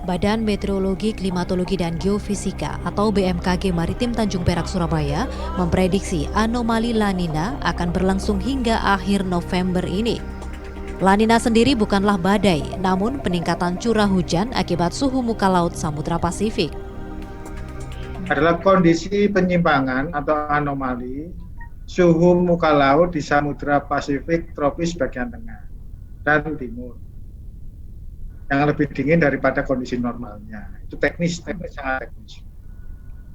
Badan Meteorologi, Klimatologi, dan Geofisika atau BMKG Maritim Tanjung Perak Surabaya memprediksi anomali La Nina akan berlangsung hingga akhir November ini. La Nina sendiri bukanlah badai, namun peningkatan curah hujan akibat suhu muka laut Samudra Pasifik. Adalah kondisi penyimpangan atau anomali suhu muka laut di Samudra Pasifik tropis bagian tengah dan timur yang lebih dingin daripada kondisi normalnya. Itu teknis sangat teknis.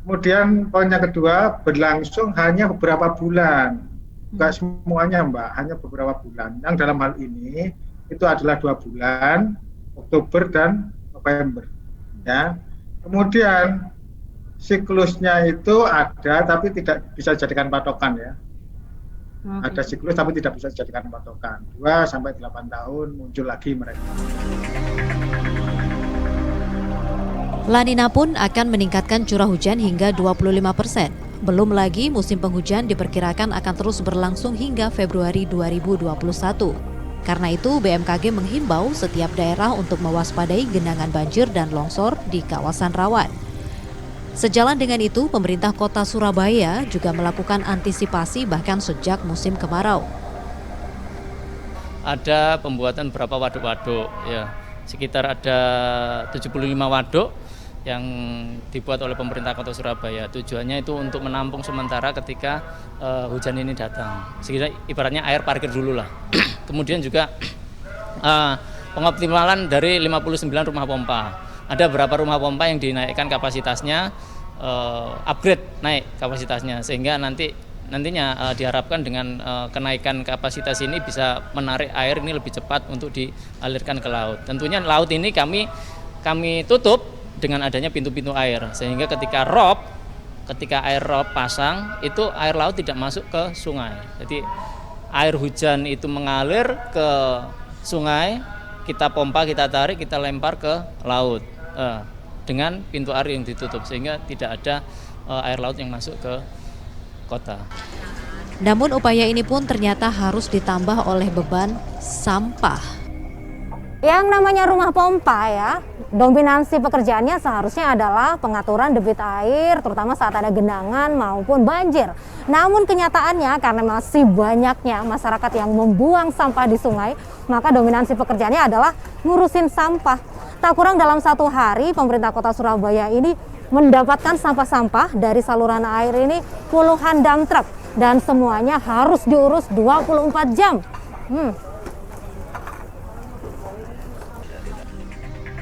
Kemudian poin yang kedua, berlangsung hanya beberapa bulan. Enggak semuanya Mbak, hanya beberapa bulan. Yang dalam hal ini itu adalah 2 bulan, Oktober dan November. Ya. Kemudian siklusnya itu ada tapi tidak bisa dijadikan patokan ya. Ada siklus tapi tidak bisa dijadikan patokan. 2-8 tahun muncul lagi mereka. La Nina pun akan meningkatkan curah hujan hingga 25%. Belum lagi musim penghujan diperkirakan akan terus berlangsung hingga Februari 2021. Karena itu BMKG menghimbau setiap daerah untuk mewaspadai genangan banjir dan longsor di kawasan rawan. Sejalan dengan itu, pemerintah kota Surabaya juga melakukan antisipasi bahkan sejak musim kemarau. Ada pembuatan beberapa waduk-waduk, ya, sekitar ada 75 waduk yang dibuat oleh pemerintah kota Surabaya. Tujuannya itu untuk menampung sementara ketika hujan ini datang. Sekiranya ibaratnya air parkir dulu lah. Kemudian juga pengoptimalan dari 59 rumah pompa. Ada beberapa rumah pompa yang dinaikkan kapasitasnya, upgrade naik kapasitasnya, sehingga nantinya diharapkan dengan kenaikan kapasitas ini bisa menarik air ini lebih cepat untuk dialirkan ke laut. Tentunya laut ini kami tutup dengan adanya pintu-pintu air, sehingga ketika air rob pasang itu air laut tidak masuk ke sungai. Jadi air hujan itu mengalir ke sungai, kita pompa, kita tarik, kita lempar ke laut dengan pintu air yang ditutup, sehingga tidak ada air laut yang masuk ke kota. Namun upaya ini pun ternyata harus ditambah oleh beban sampah. Yang namanya rumah pompa ya, dominansi pekerjaannya seharusnya adalah pengaturan debit air, terutama saat ada genangan maupun banjir. Namun kenyataannya karena masih banyaknya masyarakat yang membuang sampah di sungai, maka dominansi pekerjaannya adalah ngurusin sampah. Tak kurang dalam 1 hari, pemerintah kota Surabaya ini mendapatkan sampah-sampah dari saluran air ini puluhan dump truck. Dan semuanya harus diurus 24 jam.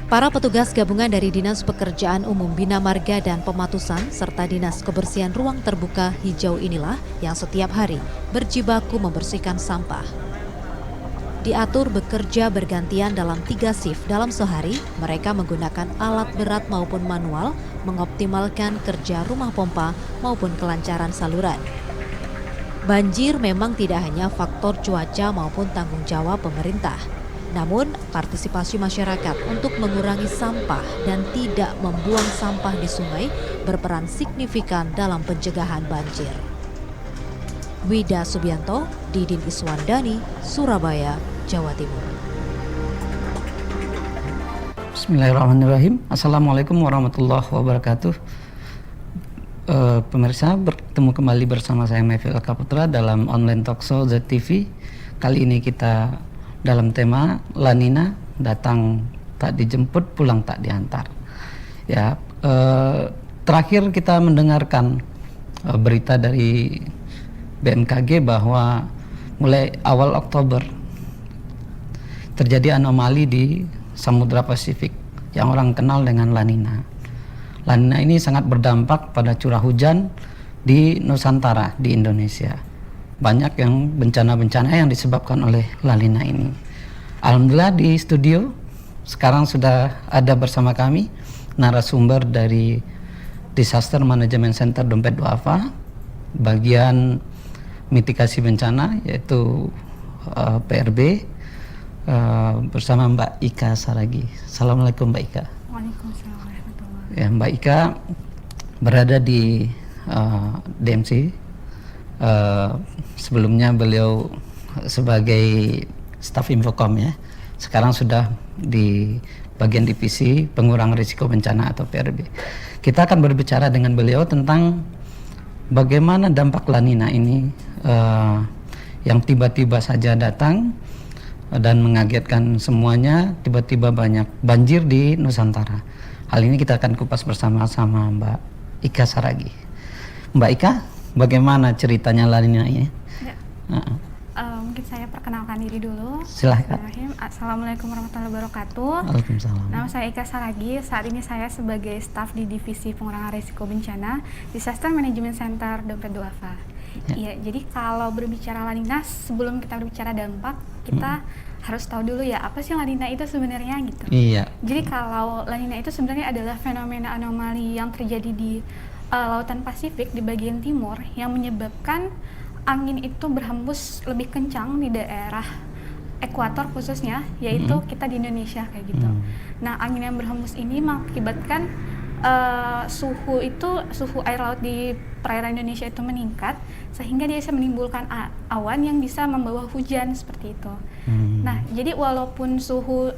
Para petugas gabungan dari Dinas Pekerjaan Umum Bina Marga dan Pematusan serta Dinas Kebersihan Ruang Terbuka Hijau inilah yang setiap hari berjibaku membersihkan sampah. Diatur bekerja bergantian dalam 3 shift dalam sehari, mereka menggunakan alat berat maupun manual mengoptimalkan kerja rumah pompa maupun kelancaran saluran. Banjir memang tidak hanya faktor cuaca maupun tanggung jawab pemerintah. Namun, partisipasi masyarakat untuk mengurangi sampah dan tidak membuang sampah di sungai berperan signifikan dalam pencegahan banjir. Wida Subianto, Didin Iswandani, Surabaya, Jawa Timur. Bismillahirrahmanirrahim. Assalamualaikum warahmatullahi wabarakatuh. Pemirsa, bertemu kembali bersama saya Mevil Kaputra dalam online talkshow ZTV. Kali ini kita dalam tema La Nina, datang tak dijemput, pulang tak diantar. Ya, terakhir kita mendengarkan berita dari BMKG bahwa mulai awal Oktober terjadi anomali di Samudra Pasifik yang orang kenal dengan La Nina. La Nina ini sangat berdampak pada curah hujan di Nusantara, di Indonesia. Banyak yang bencana-bencana yang disebabkan oleh La Nina ini. Alhamdulillah di studio sekarang sudah ada bersama kami narasumber dari Disaster Management Center Dompet Duafa, bagian mitigasi bencana, yaitu PRB, bersama Mbak Ika Saragi. Assalamualaikum Mbak Ika. Waalaikumsalam warahmatullahi wabarakatuh. Ya, Mbak Ika berada di DMC. Sebelumnya beliau sebagai staf Infocom ya. Sekarang sudah di bagian divisi pengurangan risiko bencana atau PRB. Kita akan berbicara dengan beliau tentang bagaimana dampak La Nina ini yang tiba-tiba saja datang dan mengagetkan semuanya, tiba-tiba banyak banjir di Nusantara. Hal ini kita akan kupas bersama-sama Mbak Ika Saragih. Mbak Ika, bagaimana ceritanya La Nina ini? Ya. Mungkin saya perkenalkan diri dulu. Silahkan. Assalamualaikum warahmatullahi wabarakatuh. Waalaikumsalam. Nama saya Ika Saragih. Saat ini saya sebagai staf di Divisi Pengurangan Risiko Bencana Disaster Management Center Dompet Duafa. Iya, jadi kalau berbicara La Nina, sebelum kita berbicara dampak, kita harus tahu dulu ya apa sih La Nina itu sebenarnya gitu. Iya. Jadi kalau La Nina itu sebenarnya adalah fenomena anomali yang terjadi di Lautan Pasifik di bagian timur yang menyebabkan angin itu berhembus lebih kencang di daerah ekuator khususnya, yaitu kita di Indonesia kayak gitu. Nah, angin yang berhembus ini mengakibatkan suhu air laut di perairan Indonesia itu meningkat, sehingga dia bisa menimbulkan awan yang bisa membawa hujan seperti itu. Nah, jadi walaupun suhu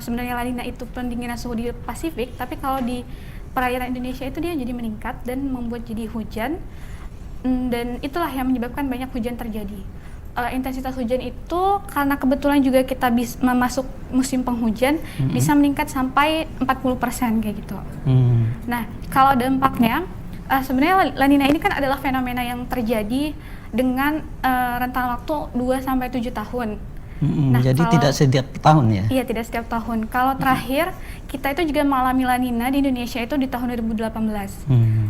sebenarnya La Nina itu pendinginan suhu di Pasifik, tapi kalau di perairan Indonesia itu dia jadi meningkat dan membuat jadi hujan, dan itulah yang menyebabkan banyak hujan terjadi. Intensitas hujan itu karena kebetulan juga kita masuk musim penghujan, bisa meningkat sampai 40% kayak gitu. Nah, kalau dampaknya sebenarnya La Nina ini kan adalah fenomena yang terjadi dengan rentang waktu 2-7 tahun. Nah, jadi tidak setiap tahun ya? Iya, tidak setiap tahun. Kalau terakhir kita itu juga mengalami La Nina di Indonesia itu di tahun 2018.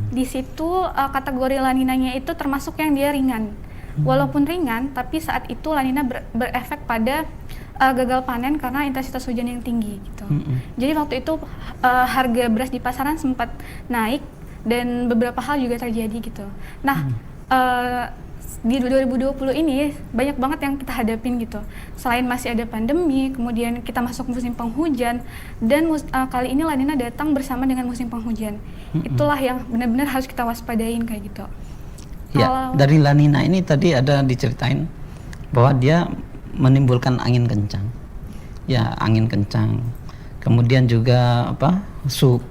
Di situ kategori La Ninanya itu termasuk yang dia ringan. Walaupun ringan, tapi saat itu La Nina berefek pada gagal panen karena intensitas hujan yang tinggi gitu. Jadi waktu itu harga beras di pasaran sempat naik dan beberapa hal juga terjadi gitu. Nah, di 2020 ini banyak banget yang kita hadapin gitu. Selain masih ada pandemi, kemudian kita masuk musim penghujan, dan kali ini La Nina datang bersama dengan musim penghujan. Itulah yang benar-benar harus kita waspadain kayak gitu. Ya, dari La Nina ini tadi ada diceritain bahwa dia menimbulkan angin kencang. Ya, angin kencang. Kemudian juga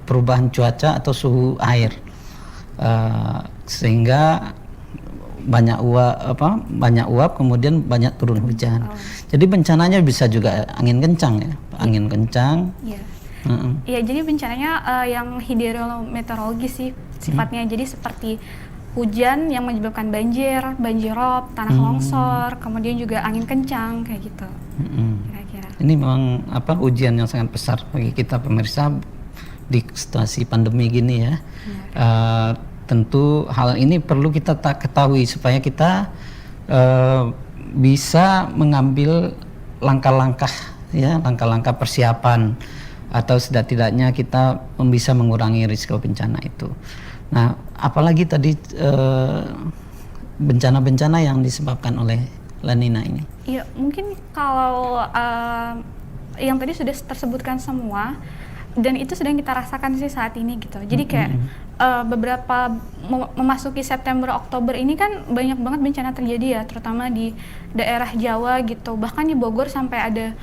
perubahan cuaca atau suhu air. Sehingga banyak uap kemudian banyak turun hujan. Jadi bencananya bisa juga angin kencang ya, angin kencang. Iya. Iya, jadi bencananya yang hidrometeorologi sih sifatnya. Jadi seperti hujan yang menyebabkan banjir rob, tanah longsor, kemudian juga angin kencang kayak gitu. Kira-kira. Ini memang ujian yang sangat besar bagi kita pemirsa di situasi pandemi gini ya. Tentu hal ini perlu kita ketahui supaya kita bisa mengambil langkah-langkah persiapan, atau setidaknya kita bisa mengurangi risiko bencana itu. Nah, apalagi tadi bencana-bencana yang disebabkan oleh La Nina ini? Iya, mungkin kalau yang tadi sudah tersebutkan semua, dan itu sedang kita rasakan sih saat ini gitu. Jadi kayak beberapa memasuki September Oktober ini kan banyak banget bencana terjadi ya, terutama di daerah Jawa gitu. Bahkan di Bogor sampai ada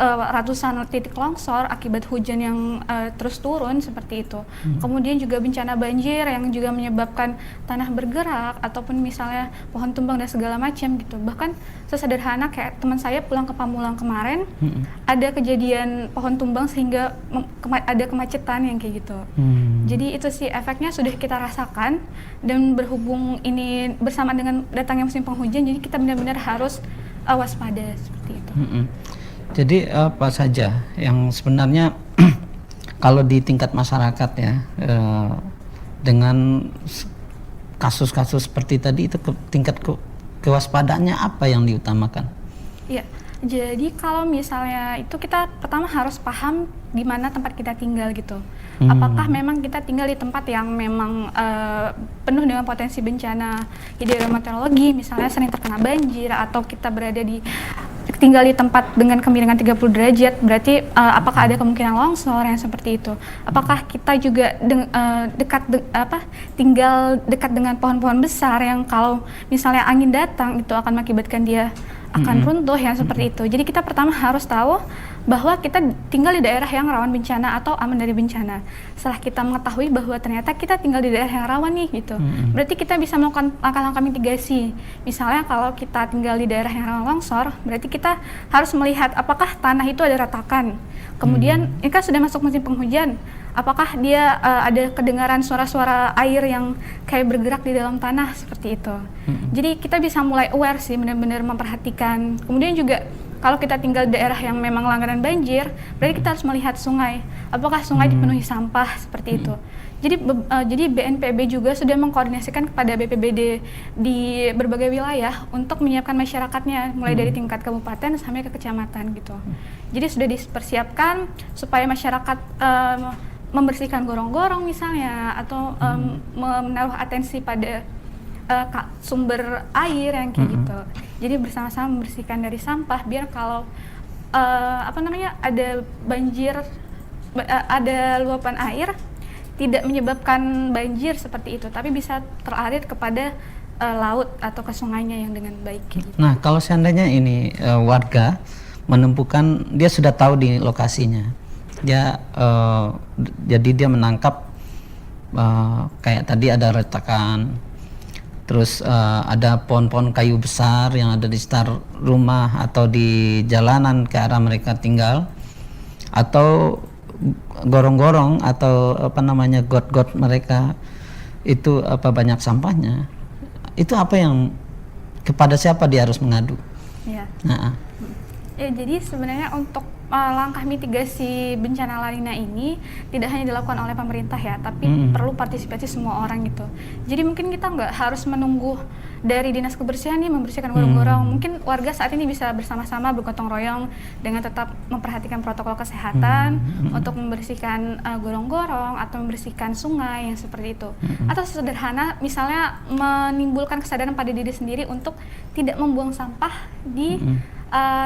ratusan titik longsor akibat hujan yang terus turun seperti itu. Kemudian juga bencana banjir yang juga menyebabkan tanah bergerak ataupun misalnya pohon tumbang dan segala macam gitu. Bahkan sesederhana kayak teman saya pulang ke Pamulang kemarin, ada kejadian pohon tumbang sehingga ada kemacetan yang kayak gitu. Jadi itu sih efeknya sudah kita rasakan, dan berhubung ini bersama dengan datangnya musim penghujan, jadi kita benar-benar harus waspada seperti itu. Jadi apa saja yang sebenarnya kalau di tingkat masyarakat ya, dengan kasus-kasus seperti tadi itu tingkat kewaspadaannya apa yang diutamakan? Iya, jadi kalau misalnya itu kita pertama harus paham di mana tempat kita tinggal gitu. Apakah memang kita tinggal di tempat yang memang penuh dengan potensi bencana hidrometeorologi, misalnya sering terkena banjir, atau kita tinggal di tempat dengan kemiringan 30 derajat, berarti apakah ada kemungkinan longsor yang seperti itu? Apakah kita juga tinggal dekat dengan pohon-pohon besar yang kalau misalnya angin datang itu akan mengakibatkan dia akan runtuh yang seperti itu. Jadi kita pertama harus tahu bahwa kita tinggal di daerah yang rawan bencana atau aman dari bencana. Setelah kita mengetahui bahwa ternyata kita tinggal di daerah yang rawan nih gitu, berarti kita bisa melakukan langkah-langkah mitigasi. Misalnya kalau kita tinggal di daerah yang rawan longsor, berarti kita harus melihat apakah tanah itu ada retakan. Kemudian ini kan sudah masuk musim penghujan, apakah dia ada kedengaran suara-suara air yang kayak bergerak di dalam tanah seperti itu. Jadi kita bisa mulai aware sih, benar-benar memperhatikan. Kemudian juga kalau kita tinggal di daerah yang memang langganan banjir, berarti kita harus melihat sungai. Apakah sungai dipenuhi sampah seperti itu. Jadi BNPB juga sudah mengkoordinasikan kepada BPBD di berbagai wilayah untuk menyiapkan masyarakatnya, mulai dari tingkat kabupaten sampai ke kecamatan gitu. Jadi sudah dipersiapkan supaya masyarakat membersihkan gorong-gorong misalnya, atau menaruh atensi pada sumber air yang kayak gitu. Jadi bersama-sama membersihkan dari sampah, biar kalau ada banjir, ada luapan air, tidak menyebabkan banjir seperti itu, tapi bisa teralir kepada laut atau ke sungainya yang dengan baik. Gitu. Nah, kalau seandainya ini warga menemukan, dia sudah tahu di lokasinya, dia jadi dia menangkap kayak tadi ada retakan, terus ada pohon-pohon kayu besar yang ada di sekitar rumah atau di jalanan ke arah mereka tinggal, atau gorong-gorong atau got-got mereka itu banyak sampahnya, itu apa yang, kepada siapa dia harus mengadu? Ya. Nah. Ya, jadi sebenarnya untuk langkah mitigasi bencana La Nina ini tidak hanya dilakukan oleh pemerintah ya, tapi perlu partisipasi semua orang gitu. Jadi mungkin kita nggak harus menunggu dari dinas kebersihan nih membersihkan gorong-gorong. Mungkin warga saat ini bisa bersama-sama bergotong royong dengan tetap memperhatikan protokol kesehatan untuk membersihkan gorong-gorong atau membersihkan sungai yang seperti itu. Atau sederhana misalnya menimbulkan kesadaran pada diri sendiri untuk tidak membuang sampah di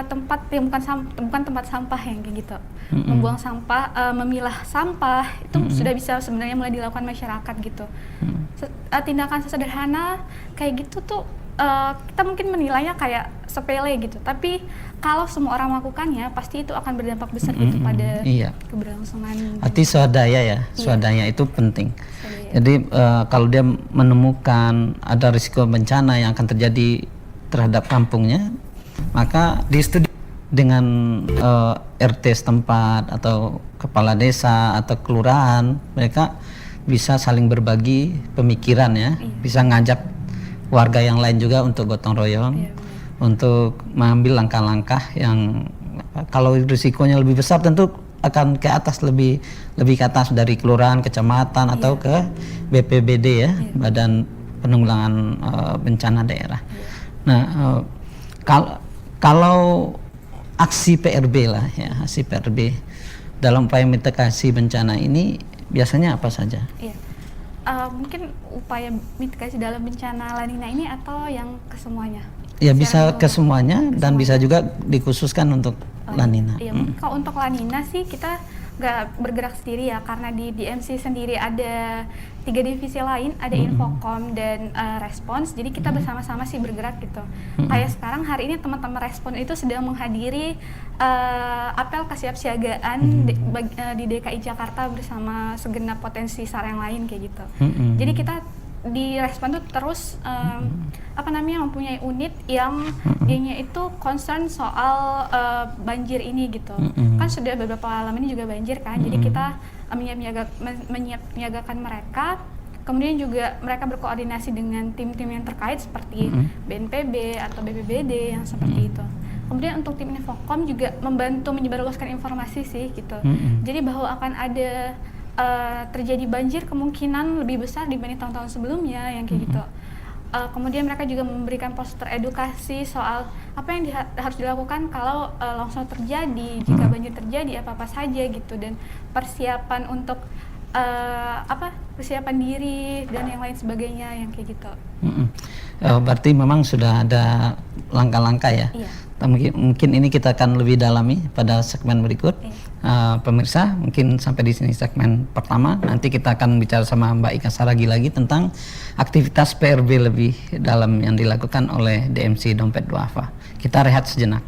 tempat yang bukan tempat sampah yang kayak gitu. Membuang sampah, memilah sampah itu sudah bisa sebenarnya mulai dilakukan masyarakat gitu. Tindakan sederhana kayak gitu tuh kita mungkin menilainya kayak sepele gitu, tapi kalau semua orang melakukannya pasti itu akan berdampak besar gitu pada keberlangsungan. Arti swadaya ya, swadaya itu penting. Jadi kalau dia menemukan ada risiko bencana yang akan terjadi terhadap kampungnya, maka di dengan RT setempat atau kepala desa atau kelurahan, mereka bisa saling berbagi pemikiran ya, bisa ngajak warga yang lain juga untuk gotong royong, untuk mengambil langkah-langkah yang kalau risikonya lebih besar tentu akan ke atas, lebih ke atas dari kelurahan, kecamatan atau ke BPBD ya, Badan Penanggulangan Bencana Daerah. Nah, kalau aksi PRB lah ya, aksi PRB dalam upaya mitigasi bencana ini biasanya apa saja? Iya. Mungkin upaya mitigasi dalam bencana La Nina ini atau yang kesemuanya? Ya bisa kesemuanya dan bisa juga dikhususkan untuk La Nina. Iya, kalau untuk La Nina sih kita nggak bergerak sendiri ya, karena di DMC sendiri ada 3 divisi lain, ada Infocom dan Respons. Jadi kita bersama-sama sih bergerak gitu. Kayak sekarang hari ini teman-teman Respons itu sedang menghadiri apel kesiapsiagaan di DKI Jakarta bersama segenap potensi SAR yang lain kayak gitu. Jadi kita di Respons tuh terus mempunyai unit yang dianya itu concern soal banjir ini gitu. Kan sudah beberapa lama ini juga banjir kan, jadi kita menyiagakan mereka. Kemudian juga mereka berkoordinasi dengan tim-tim yang terkait seperti BNPB atau BPBD yang seperti itu. Kemudian untuk tim Infocom juga membantu menyebarluaskan informasi sih gitu. Jadi bahwa akan ada terjadi banjir kemungkinan lebih besar dibanding tahun-tahun sebelumnya yang kayak gitu. Kemudian mereka juga memberikan poster edukasi soal apa yang harus dilakukan kalau longsor terjadi, jika banjir terjadi apa-apa saja gitu, dan persiapan untuk persiapan diri dan yang lain sebagainya yang kayak gitu. Berarti memang sudah ada langkah-langkah ya. Mungkin ini kita akan lebih dalami pada segmen berikut. Pemirsa, mungkin sampai di sini segmen pertama. Nanti kita akan bicara sama Mbak Ika Saragih lagi tentang aktivitas PRB lebih dalam yang dilakukan oleh DMC Dompet Duafa. Kita rehat sejenak.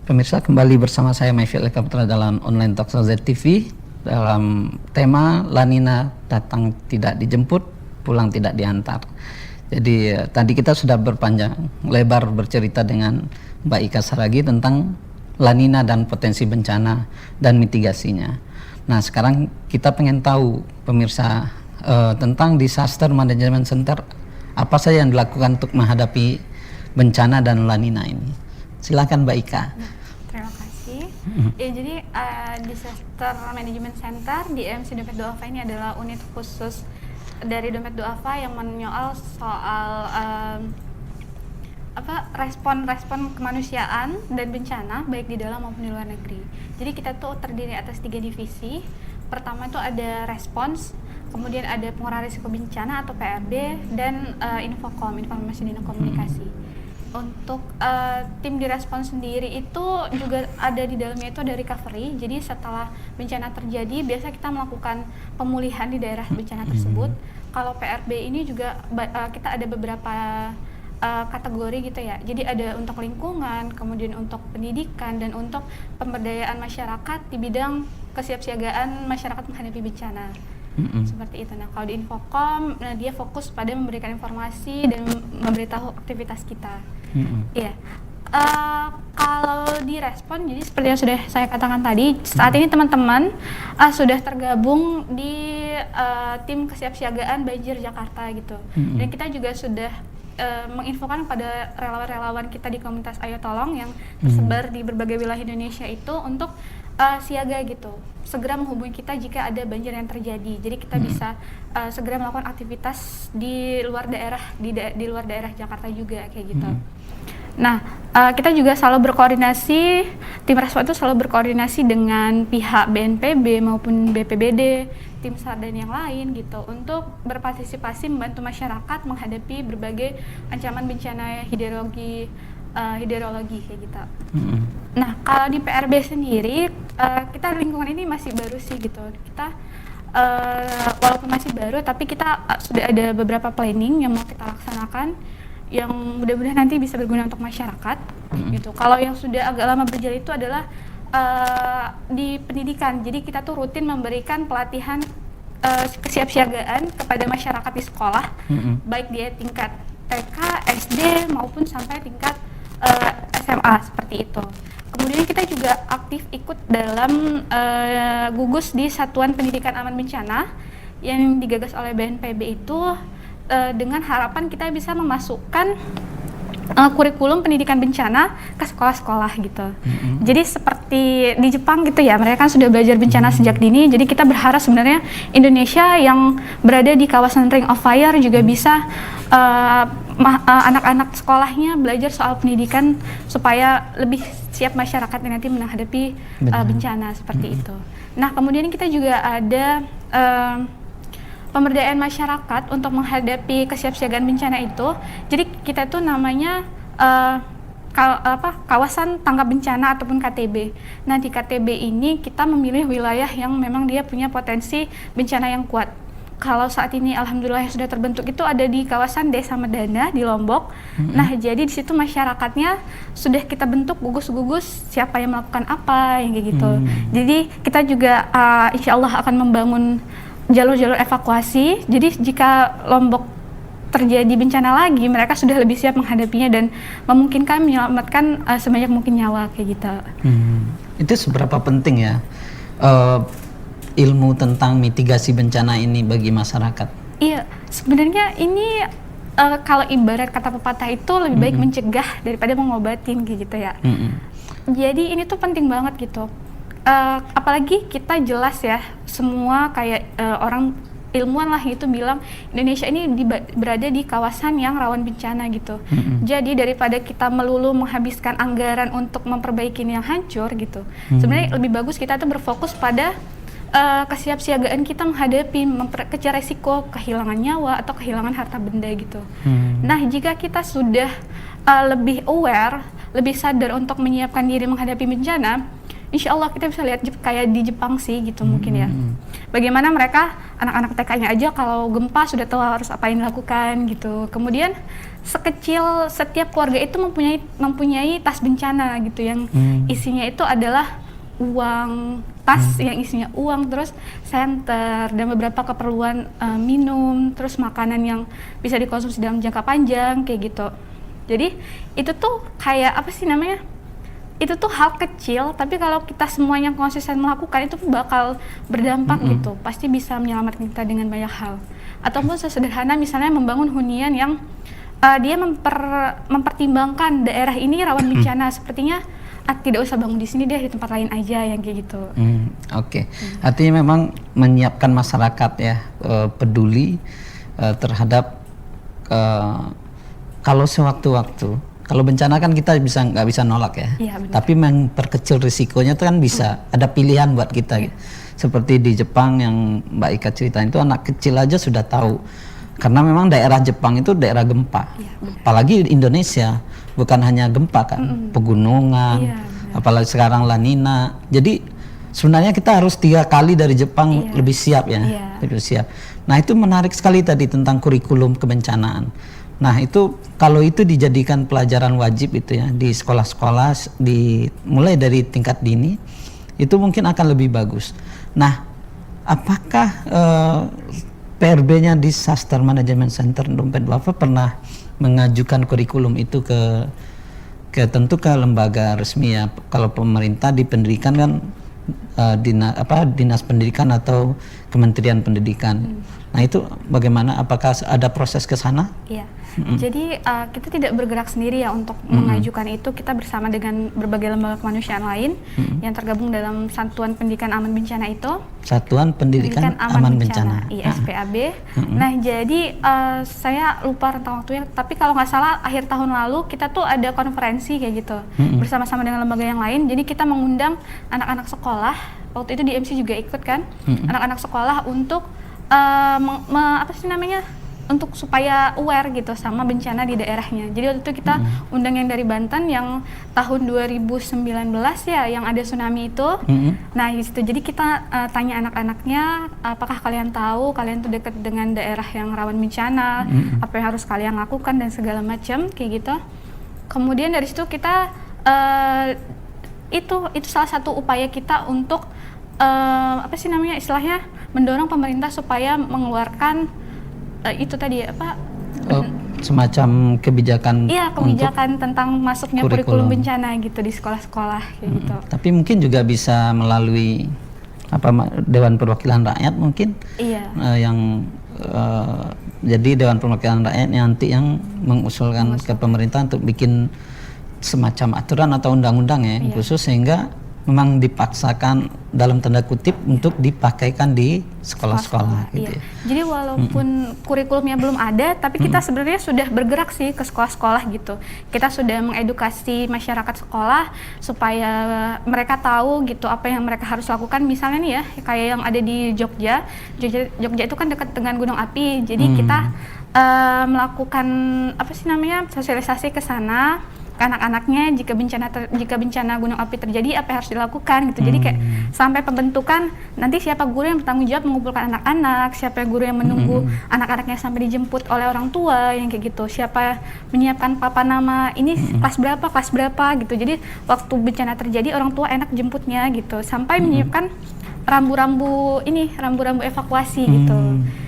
Pemirsa, kembali bersama saya Mayfil Eka Putra dalam online talkshow ZTV dalam tema La Nina datang tidak dijemput, pulang tidak diantar. Jadi tadi kita sudah berpanjang lebar bercerita dengan Mbak Ika Saragih tentang La Nina dan potensi bencana dan mitigasinya. Nah, sekarang kita pengen tahu pemirsa tentang Disaster Management Center, apa saja yang dilakukan untuk menghadapi bencana dan La Nina ini. Silakan Mbak Ika. Terima kasih. Ya, jadi Disaster Management Center di DMC Dompet Duafa ini adalah unit khusus dari Dompet Duafa yang menyoal soal respon kemanusiaan dan bencana baik di dalam maupun di luar negeri. Jadi kita tuh terdiri atas 3 divisi. Pertama itu ada respons, kemudian ada pengurangan risiko bencana atau PRB, dan Infocom, informasi dan komunikasi. Untuk tim di respons sendiri itu juga ada di dalamnya itu ada recovery. Jadi setelah bencana terjadi, biasa kita melakukan pemulihan di daerah bencana tersebut. Kalau PRB ini juga kita ada beberapa kategori gitu ya. Jadi ada untuk lingkungan, kemudian untuk pendidikan, dan untuk pemberdayaan masyarakat di bidang kesiapsiagaan masyarakat menghadapi bencana. Seperti itu. Nah, kalau di Infocom, dia fokus pada memberikan informasi dan memberitahu aktivitas kita. Iya. Kalau di respon, jadi seperti yang sudah saya katakan tadi, saat ini teman-teman sudah tergabung di tim kesiapsiagaan banjir Jakarta gitu. Dan kita juga sudah menginfokan pada relawan-relawan kita di komunitas Ayo Tolong yang tersebar di berbagai wilayah Indonesia itu untuk siaga gitu, segera menghubungi kita jika ada banjir yang terjadi. Jadi kita bisa segera melakukan aktivitas di luar daerah, di luar daerah Jakarta juga kayak gitu. Nah, kita juga selalu berkoordinasi, tim respon itu selalu berkoordinasi dengan pihak BNPB maupun BPBD, tim SAR dan yang lain gitu, untuk berpartisipasi membantu masyarakat menghadapi berbagai ancaman bencana hidrologi kayak gitu. Nah, kalau di PRB sendiri, kita lingkungan ini masih baru sih gitu. Kita walaupun masih baru, tapi kita sudah ada beberapa planning yang mau kita laksanakan, yang mudah-mudahan nanti bisa berguna untuk masyarakat gitu. Kalau yang sudah agak lama berjalan itu adalah di pendidikan. Jadi kita tuh rutin memberikan pelatihan kesiapsiagaan kepada masyarakat di sekolah, baik dia tingkat TK, SD maupun sampai tingkat SMA seperti itu. Kemudian kita juga aktif ikut dalam gugus di Satuan Pendidikan Aman Bencana yang digagas oleh BNPB itu, dengan harapan kita bisa memasukkan kurikulum pendidikan bencana ke sekolah-sekolah gitu. Jadi seperti di Jepang gitu ya, mereka kan sudah belajar bencana sejak dini. Jadi kita berharap sebenarnya Indonesia yang berada di kawasan Ring of Fire juga bisa anak-anak sekolahnya belajar soal pendidikan supaya lebih siap masyarakatnya nanti menghadapi bencana seperti itu. Nah, kemudian kita juga ada pemberdayaan masyarakat untuk menghadapi kesiapsiagaan bencana itu. Jadi kita tuh namanya kawasan tanggap bencana ataupun KTB. Nah, di KTB ini kita memilih wilayah yang memang dia punya potensi bencana yang kuat. Kalau saat ini alhamdulillah yang sudah terbentuk itu ada di kawasan Desa Medana di Lombok. Nah, jadi di situ masyarakatnya sudah kita bentuk gugus-gugus siapa yang melakukan apa yang kayak gitu. Jadi kita juga insya Allah akan membangun jalur-jalur evakuasi. Jadi jika Lombok terjadi bencana lagi, mereka sudah lebih siap menghadapinya dan memungkinkan menyelamatkan sebanyak mungkin nyawa kayak gitu. Itu seberapa penting ya ilmu tentang mitigasi bencana ini bagi masyarakat? Iya, sebenarnya ini kalau ibarat kata pepatah itu lebih baik mencegah daripada mengobatin kayak gitu ya. Jadi ini tuh penting banget gitu. Apalagi kita jelas ya, semua kayak orang ilmuwan lah itu bilang Indonesia ini berada di kawasan yang rawan bencana gitu. Jadi daripada kita melulu menghabiskan anggaran untuk memperbaiki yang hancur gitu, sebenarnya lebih bagus kita tuh berfokus pada kesiapsiagaan kita menghadapi kecil resiko kehilangan nyawa atau kehilangan harta benda gitu. Nah, jika kita sudah lebih aware, lebih sadar untuk menyiapkan diri menghadapi bencana, insya Allah kita bisa lihat kayak di Jepang sih gitu mungkin ya. Bagaimana mereka anak-anak TK-nya aja kalau gempa sudah tahu harus apa yang dilakukan gitu. Kemudian sekecil setiap keluarga itu mempunyai tas bencana gitu yang isinya itu adalah uang, tas yang isinya uang, terus senter dan beberapa keperluan minum, terus makanan yang bisa dikonsumsi dalam jangka panjang kayak gitu. Jadi itu tuh kayak apa sih namanya? Itu tuh hal kecil, tapi kalau kita semuanya konsisten melakukan itu bakal berdampak gitu. Pasti bisa menyelamatkan kita dengan banyak hal. Ataupun sesederhana misalnya membangun hunian yang dia mempertimbangkan daerah ini rawan bencana, sepertinya tidak usah bangun di sini deh, di tempat lain aja yang kayak gitu. Oke. Artinya memang menyiapkan masyarakat ya peduli terhadap kalau sewaktu-waktu, kalau bencana kan kita nggak bisa nolak ya. Iya, tapi memperkecil risikonya itu kan bisa ada pilihan buat kita. Gitu. Seperti di Jepang yang Mbak Ika ceritain itu anak kecil aja sudah tahu. Karena memang daerah Jepang itu daerah gempa. Apalagi di Indonesia bukan hanya gempa kan, pegunungan, apalagi sekarang La Nina. Jadi sebenarnya kita harus 3 kali dari Jepang lebih siap ya, lebih siap. Nah, itu menarik sekali tadi tentang kurikulum kebencanaan. Nah, itu kalau itu dijadikan pelajaran wajib itu ya di sekolah-sekolah mulai dari tingkat dini, itu mungkin akan lebih bagus. Nah, apakah PRB-nya Disaster Management Center Dompet Duafa pernah mengajukan kurikulum itu tentu ke lembaga resmi ya. Kalau pemerintah di pendidikan kan dinas pendidikan atau Kementerian Pendidikan. Nah itu bagaimana? Apakah ada proses ke sana? Iya. Jadi kita tidak bergerak sendiri ya untuk mengajukan itu. Kita bersama dengan berbagai lembaga kemanusiaan lain yang tergabung dalam Satuan Pendidikan Aman Bencana itu. Satuan Pendidikan Aman Bencana. Iya, SPAB. Nah jadi saya lupa rentang waktunya, tapi kalau nggak salah akhir tahun lalu kita tuh ada konferensi kayak gitu bersama-sama dengan lembaga yang lain. Jadi kita mengundang anak-anak sekolah. Waktu itu di MC juga ikut kan, anak-anak sekolah untuk apa sih namanya? Untuk supaya aware gitu sama bencana di daerahnya. Jadi waktu itu kita undang yang dari Banten yang tahun 2019 ya yang ada tsunami itu. Nah di situ jadi kita tanya anak-anaknya, apakah kalian tahu kalian tuh dekat dengan daerah yang rawan bencana, apa yang harus kalian lakukan dan segala macam kayak gitu. Kemudian dari situ kita itu salah satu upaya kita untuk apa sih namanya istilahnya mendorong pemerintah supaya mengeluarkan itu tadi apa semacam kebijakan. Iya, kebijakan tentang masuknya kurikulum bencana gitu di sekolah-sekolah kayak gitu. Tapi mungkin juga bisa melalui Dewan Perwakilan Rakyat mungkin. Iya. Jadi Dewan Perwakilan Rakyat nanti yang mengusulkan ke pemerintah untuk bikin semacam aturan atau undang-undang ya khusus sehingga memang dipaksakan dalam tanda kutip untuk dipakaikan di sekolah-sekolah gitu ya. Jadi walaupun kurikulumnya belum ada, tapi kita sebenarnya sudah bergerak sih ke sekolah-sekolah gitu. Kita sudah mengedukasi masyarakat sekolah supaya mereka tahu gitu apa yang mereka harus lakukan. Misalnya nih ya, kayak yang ada di Jogja itu kan dekat dengan gunung api. Jadi kita melakukan apa sih namanya sosialisasi ke sana ke anak-anaknya jika bencana gunung api terjadi apa yang harus dilakukan gitu. Jadi kayak sampai pembentukan nanti siapa guru yang bertanggung jawab mengumpulkan anak-anak, siapa guru yang menunggu anak-anaknya sampai dijemput oleh orang tua yang kayak gitu, siapa menyiapkan papan nama ini kelas berapa gitu. Jadi waktu bencana terjadi orang tua enak jemputnya gitu, sampai menyiapkan rambu-rambu evakuasi gitu.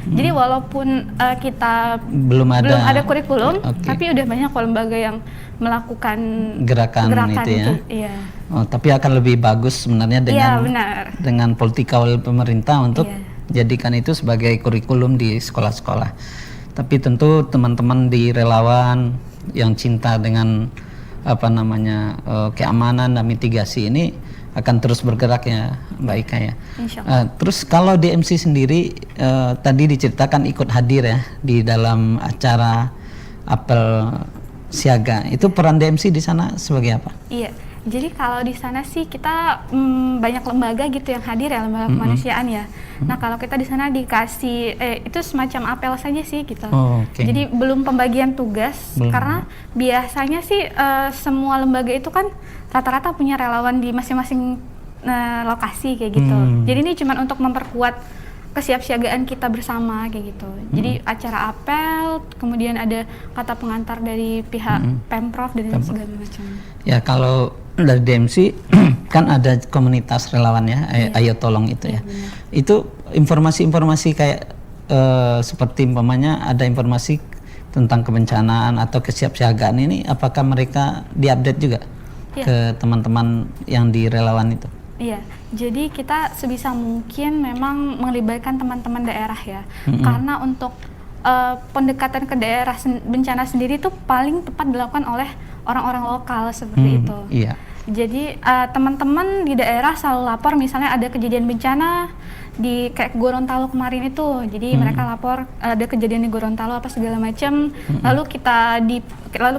Jadi walaupun kita belum ada kurikulum, tapi udah banyak lembaga yang melakukan gerakan itu ya. Iya. Oh, tapi akan lebih bagus sebenarnya dengan politikal pemerintah untuk jadikan itu sebagai kurikulum di sekolah-sekolah. Tapi tentu teman-teman di relawan yang cinta dengan keamanan dan mitigasi ini akan terus bergerak ya Mbak Ika ya. Terus kalau DMC sendiri tadi diceritakan ikut hadir ya di dalam acara apel siaga. Itu peran DMC di sana sebagai apa? Iya. Jadi kalau di sana sih kita banyak lembaga gitu yang hadir ya, lembaga kemanusiaan ya. Nah kalau kita di sana dikasih itu semacam apel saja sih gitu. Jadi belum pembagian tugas karena biasanya sih semua lembaga itu kan rata-rata punya relawan di masing-masing lokasi kayak gitu. Jadi ini cuma untuk memperkuat kesiapsiagaan kita bersama kayak gitu. Jadi acara apel, kemudian ada kata pengantar dari pihak Pemprov dan segala macam. Ya kalau dari DMC kan ada komunitas relawan ya, Ayo Tolong itu ya. Itu informasi-informasi kayak seperti umpamanya ada informasi tentang kebencanaan atau kesiapsiagaan ini, apakah mereka diupdate juga ke teman-teman yang di relawan itu? Iya, jadi kita sebisa mungkin memang melibatkan teman-teman daerah ya, karena untuk pendekatan ke daerah bencana sendiri itu paling tepat dilakukan oleh orang-orang lokal seperti itu. Iya. Jadi teman-teman di daerah selalu lapor misalnya ada kejadian bencana di kayak Gorontalo kemarin itu, jadi mereka lapor ada kejadian di Gorontalo apa segala macam, lalu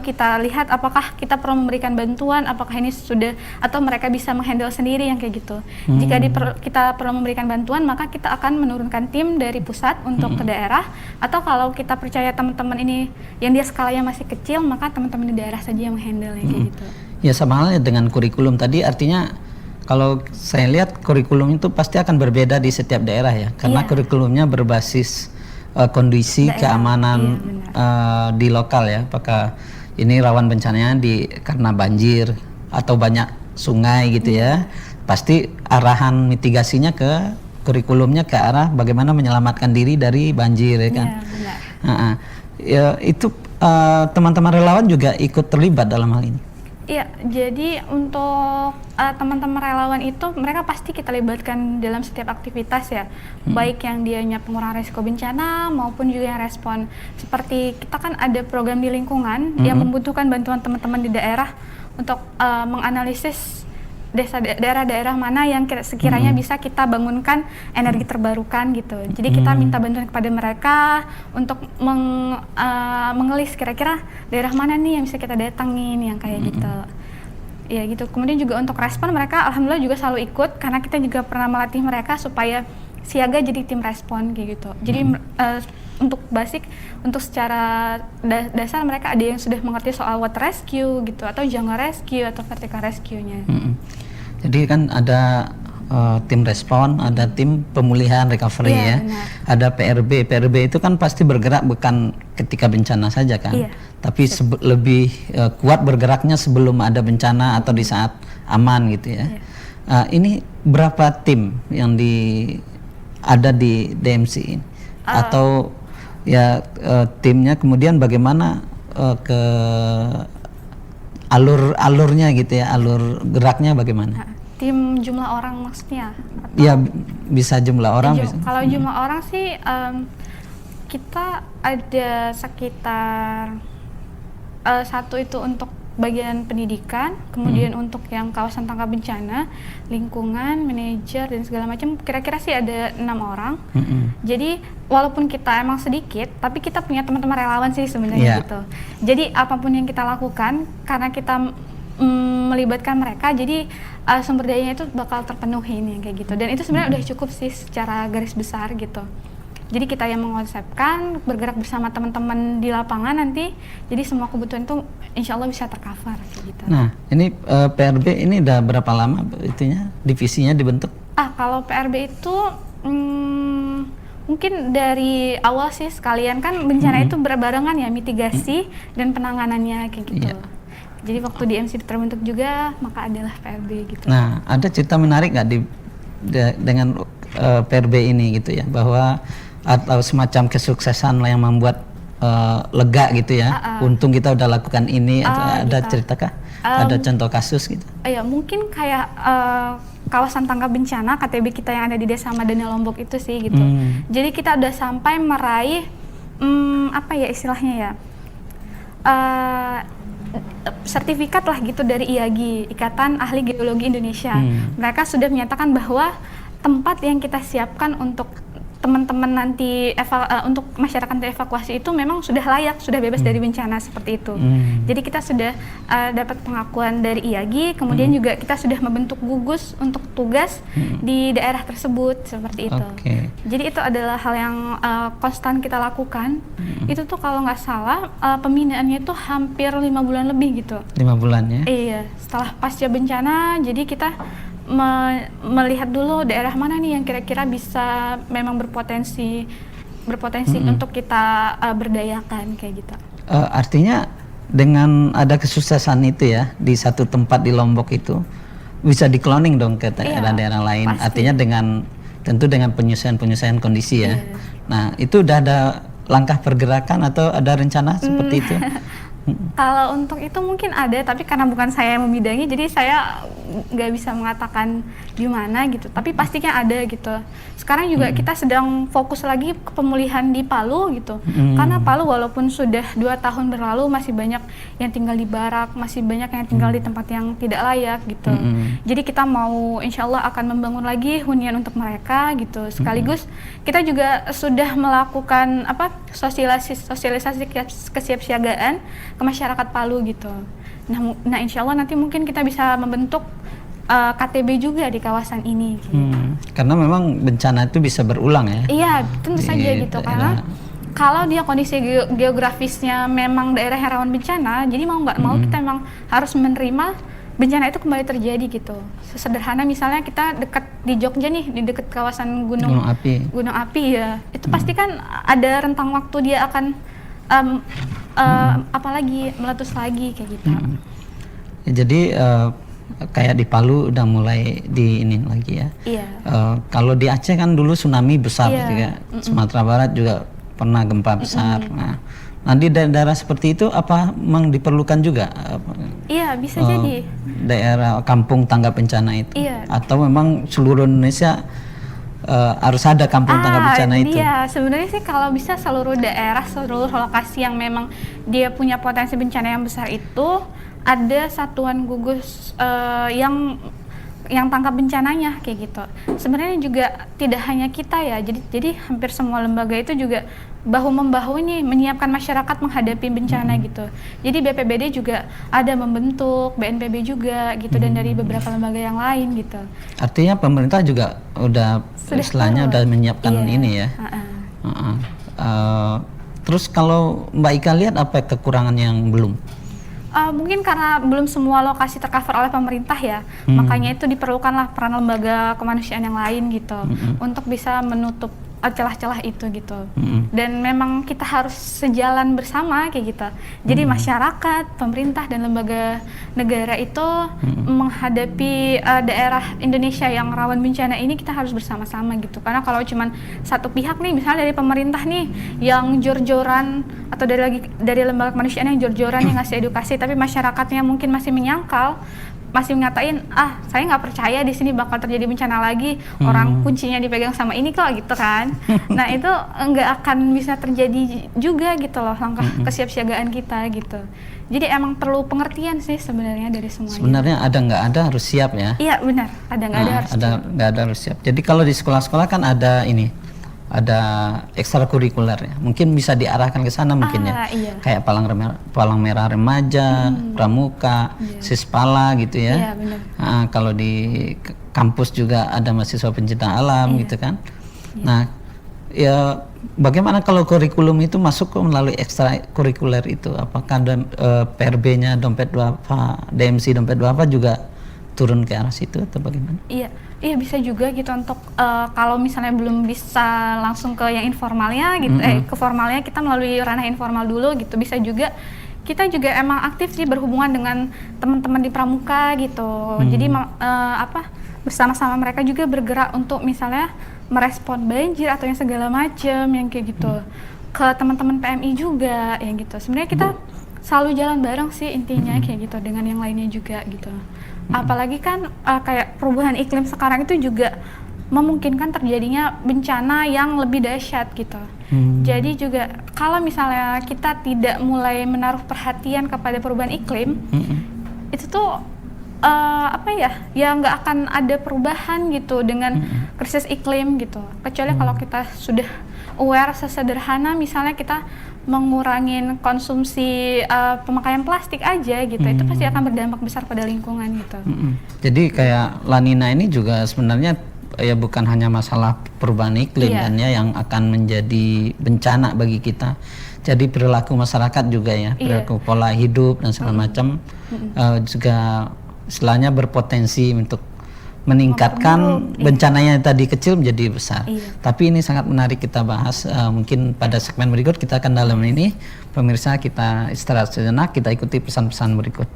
kita lihat apakah kita perlu memberikan bantuan, apakah ini sudah atau mereka bisa menghandle sendiri yang kayak gitu. Jika kita perlu memberikan bantuan, maka kita akan menurunkan tim dari pusat untuk ke daerah, atau kalau kita percaya teman-teman ini yang dia skalanya masih kecil, maka teman-teman di daerah saja yang menghandle yang kayak gitu. Ya sama halnya dengan kurikulum tadi, artinya kalau saya lihat kurikulum itu pasti akan berbeda di setiap daerah ya, karena kurikulumnya berbasis kondisi keamanan di lokal ya. Apakah ini rawan bencananya karena banjir atau banyak sungai gitu ya. Pasti arahan mitigasinya ke kurikulumnya ke arah bagaimana menyelamatkan diri dari banjir ya kan. Benar. Ya, itu teman-teman relawan juga ikut terlibat dalam hal ini. Iya, jadi untuk teman-teman relawan itu mereka pasti kita libatkan dalam setiap aktivitas ya, baik yang dianya pengurangan risiko bencana maupun juga yang respon. Seperti kita kan ada program di lingkungan yang membutuhkan bantuan teman-teman di daerah untuk menganalisis daerah-daerah mana yang sekiranya bisa kita bangunkan energi terbarukan gitu. Jadi kita minta bantuan kepada mereka untuk mengelis kira-kira daerah mana nih yang bisa kita datangin yang kayak gitu. Ya gitu. Kemudian juga untuk respon mereka alhamdulillah juga selalu ikut karena kita juga pernah melatih mereka supaya siaga jadi tim respon kayak gitu. Jadi untuk basic, untuk secara dasar mereka ada yang sudah mengerti soal water rescue gitu, atau jungle rescue atau vertical rescue-nya. Jadi kan ada tim respon, ada tim pemulihan recovery ya, benar. ada PRB. PRB itu kan pasti bergerak bukan ketika bencana saja kan, tapi lebih kuat bergeraknya sebelum ada bencana atau di saat aman gitu ya. Ini berapa tim yang ada di DMC ini? Atau ya timnya kemudian bagaimana ke alurnya gitu ya, alur geraknya bagaimana? Tim jumlah orang maksudnya? Iya, bisa jumlah orang. Kalau jumlah orang sih kita ada sekitar satu itu untuk bagian pendidikan, kemudian untuk yang kawasan tangkap bencana, lingkungan, manajer dan segala macam, kira-kira sih ada 6 orang. Jadi walaupun kita emang sedikit, tapi kita punya teman-teman relawan sih sebenarnya gitu. Jadi apapun yang kita lakukan, karena kita melibatkan mereka, jadi sumber dayanya itu bakal terpenuhi nih kayak gitu. Dan itu sebenarnya udah cukup sih secara garis besar gitu. Jadi kita yang mengkonsepkan, bergerak bersama teman-teman di lapangan nanti, jadi semua kebutuhan itu insya Allah bisa tercover gitu. Nah, ini PRB ini udah berapa lama itunya, divisinya dibentuk? Kalau PRB itu mungkin dari awal sih sekalian kan bencana itu berbarengan ya, mitigasi dan penanganannya kayak gitu. Jadi waktu DMC terbentuk juga, maka adalah PRB gitu. Nah, ada cerita menarik nggak dengan PRB ini gitu ya, bahwa atau semacam kesuksesan yang membuat lega gitu ya, untung kita udah lakukan ini, atau ada ceritakah? Ada contoh kasus gitu? Ya mungkin kayak kawasan tangkap bencana KTB kita yang ada di Desa Madani Lombok itu sih gitu. Jadi kita udah sampai meraih apa ya istilahnya ya, sertifikat lah gitu dari IAGI, Ikatan Ahli Geologi Indonesia. Mereka sudah menyatakan bahwa tempat yang kita siapkan untuk teman-teman nanti untuk masyarakat dievakuasi itu memang sudah layak, sudah bebas dari bencana seperti itu. Jadi kita sudah dapat pengakuan dari IAGI, kemudian juga kita sudah membentuk gugus untuk tugas di daerah tersebut seperti itu. Jadi itu adalah hal yang konstan kita lakukan. Itu tuh kalau nggak salah pembinaannya itu hampir 5 bulan lebih gitu. 5 bulan ya? Iya, setelah pasca bencana, jadi kita melihat dulu daerah mana nih yang kira-kira bisa memang berpotensi untuk kita berdayakan kayak gitu. Artinya dengan ada kesuksesan itu ya di satu tempat di Lombok itu bisa di-cloning dong ke daerah-daerah lain. Pasti. Artinya tentu dengan penyesuaian kondisi ya. Nah, itu udah ada langkah pergerakan atau ada rencana seperti itu? Kalau untuk itu mungkin ada, tapi karena bukan saya yang membidangi, jadi saya nggak bisa mengatakan di mana gitu. Tapi pastinya ada gitu. Sekarang juga kita sedang fokus lagi ke pemulihan di Palu gitu. Karena Palu walaupun sudah 2 tahun berlalu masih banyak yang tinggal di barak, masih banyak yang tinggal di tempat yang tidak layak gitu. Jadi kita mau insya Allah akan membangun lagi hunian untuk mereka gitu. Sekaligus kita juga sudah melakukan sosialisasi kesiapsiagaan ke masyarakat Palu gitu. Nah insya Allah nanti mungkin kita bisa membentuk KTB juga di kawasan ini. Gitu. Karena memang bencana itu bisa berulang ya? Iya, tentu saja gitu. Karena kalau dia kondisi geografisnya memang daerah yang rawan bencana, jadi mau nggak mau kita memang harus menerima bencana itu kembali terjadi gitu. Sesederhana misalnya kita dekat di Jogja nih, di dekat kawasan Gunung Api ya, itu pasti kan ada rentang waktu dia akan apalagi meletus lagi kayak gitu. Jadi kayak di Palu udah mulai di ini lagi ya. Iya. Kalau di Aceh kan dulu tsunami besar juga, Sumatera Barat juga pernah gempa besar. Nah, di daerah seperti itu apa memang diperlukan juga Iya, bisa jadi. Daerah kampung tangga bencana itu. Iya. Atau memang seluruh Indonesia harus ada kampung tangga bencana itu? Iya, sebenarnya sih kalau bisa seluruh daerah, seluruh lokasi yang memang dia punya potensi bencana yang besar itu ada satuan gugus yang tangkap bencananya kayak gitu. Sebenarnya juga tidak hanya kita ya, jadi hampir semua lembaga itu juga bahu-membahu nih menyiapkan masyarakat menghadapi bencana gitu. Jadi BPBD juga ada membentuk, BNPB juga gitu, dan dari beberapa lembaga yang lain gitu. Artinya pemerintah juga udah istilahnya udah menyiapkan ini ya. Terus kalau Mbak Ika lihat apa kekurangan yang belum? Mungkin karena belum semua lokasi tercover oleh pemerintah ya, makanya itu diperlukanlah peran lembaga kemanusiaan yang lain gitu untuk bisa menutup celah-celah itu gitu. Dan memang kita harus sejalan bersama kayak gitu. Jadi masyarakat, pemerintah dan lembaga negara itu menghadapi daerah Indonesia yang rawan bencana ini kita harus bersama-sama gitu. Karena kalau cuman satu pihak nih, misalnya dari pemerintah nih yang jor-joran atau dari lembaga kemanusiaan yang jor-joran yang ngasih edukasi, tapi masyarakatnya mungkin masih menyangkal, masih ngatain, saya nggak percaya di sini bakal terjadi bencana lagi, orang kuncinya dipegang sama ini kok gitu kan. Nah itu nggak akan bisa terjadi juga gitu loh langkah kesiapsiagaan kita gitu. Jadi emang perlu pengertian sih sebenarnya dari semuanya. Sebenarnya ada nggak ada harus siap ya? Iya benar, ada nggak ada harus siap. Nggak ada harus siap. Jadi kalau di sekolah-sekolah kan ada ini, ada ekstrakurikuler ya, mungkin bisa diarahkan ke sana mungkin ya, iya. kayak palang merah remaja, pramuka, sispala gitu ya. Iya, benar. Kalau di kampus juga ada mahasiswa pencinta alam gitu kan. Nah ya bagaimana kalau kurikulum itu masuk melalui ekstrakurikuler itu, apakah PRB-nya dompet duafa, DMC dompet duafa juga turun ke arah situ atau bagaimana? Iya bisa juga gitu untuk kalau misalnya belum bisa langsung ke yang informalnya gitu, ke formalnya kita melalui ranah informal dulu gitu. Bisa juga kita juga emang aktif sih berhubungan dengan teman-teman di pramuka gitu. Jadi bersama-sama mereka juga bergerak untuk misalnya merespon banjir atau yang segala macam yang kayak gitu. Ke teman-teman PMI juga yang gitu. Sebenarnya kita selalu jalan bareng sih intinya kayak gitu dengan yang lainnya juga gitu. Apalagi kan kayak perubahan iklim sekarang itu juga memungkinkan terjadinya bencana yang lebih dahsyat gitu. Jadi juga kalau misalnya kita tidak mulai menaruh perhatian kepada perubahan iklim, itu tuh ya nggak akan ada perubahan gitu dengan krisis iklim gitu. Kecuali kalau kita sudah aware sesederhana misalnya kita mengurangin konsumsi pemakaian plastik aja gitu, itu pasti akan berdampak besar pada lingkungan gitu. Jadi kayak La Nina ini juga sebenarnya ya bukan hanya masalah perubahan iklim kan ya yang akan menjadi bencana bagi kita. Jadi perilaku masyarakat juga ya, perilaku pola hidup dan segala macam juga istilahnya berpotensi untuk meningkatkan bencananya tadi kecil menjadi besar. Tapi ini sangat menarik kita bahas. Mungkin pada segmen berikut kita akan dalam ini. Pemirsa, kita istirahat sejenak, kita ikuti pesan-pesan berikut.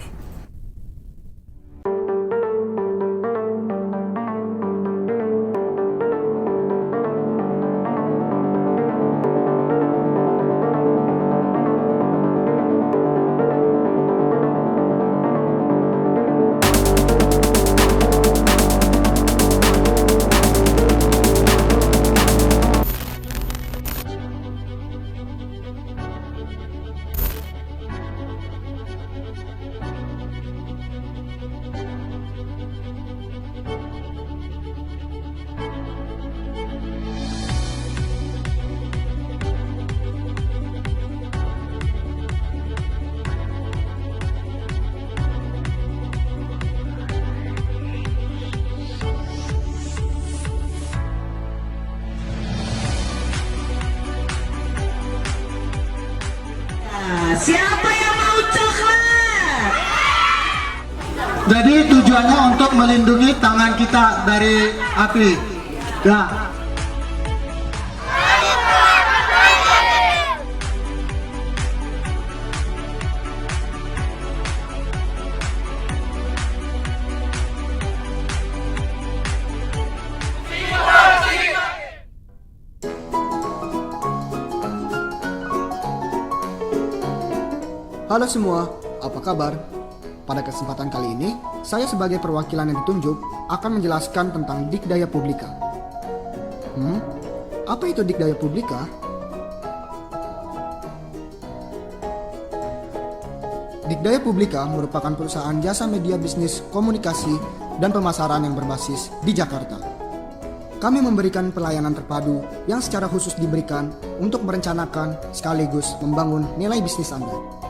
Siapa yang mau coklat? Jadi tujuannya untuk melindungi tangan kita dari api. Ya. Halo semua, apa kabar? Pada kesempatan kali ini, saya sebagai perwakilan yang ditunjuk akan menjelaskan tentang Dikdaya Publika. Apa itu Dikdaya Publika? Dikdaya Publika merupakan perusahaan jasa media bisnis komunikasi dan pemasaran yang berbasis di Jakarta. Kami memberikan pelayanan terpadu yang secara khusus diberikan untuk merencanakan sekaligus membangun nilai bisnis Anda.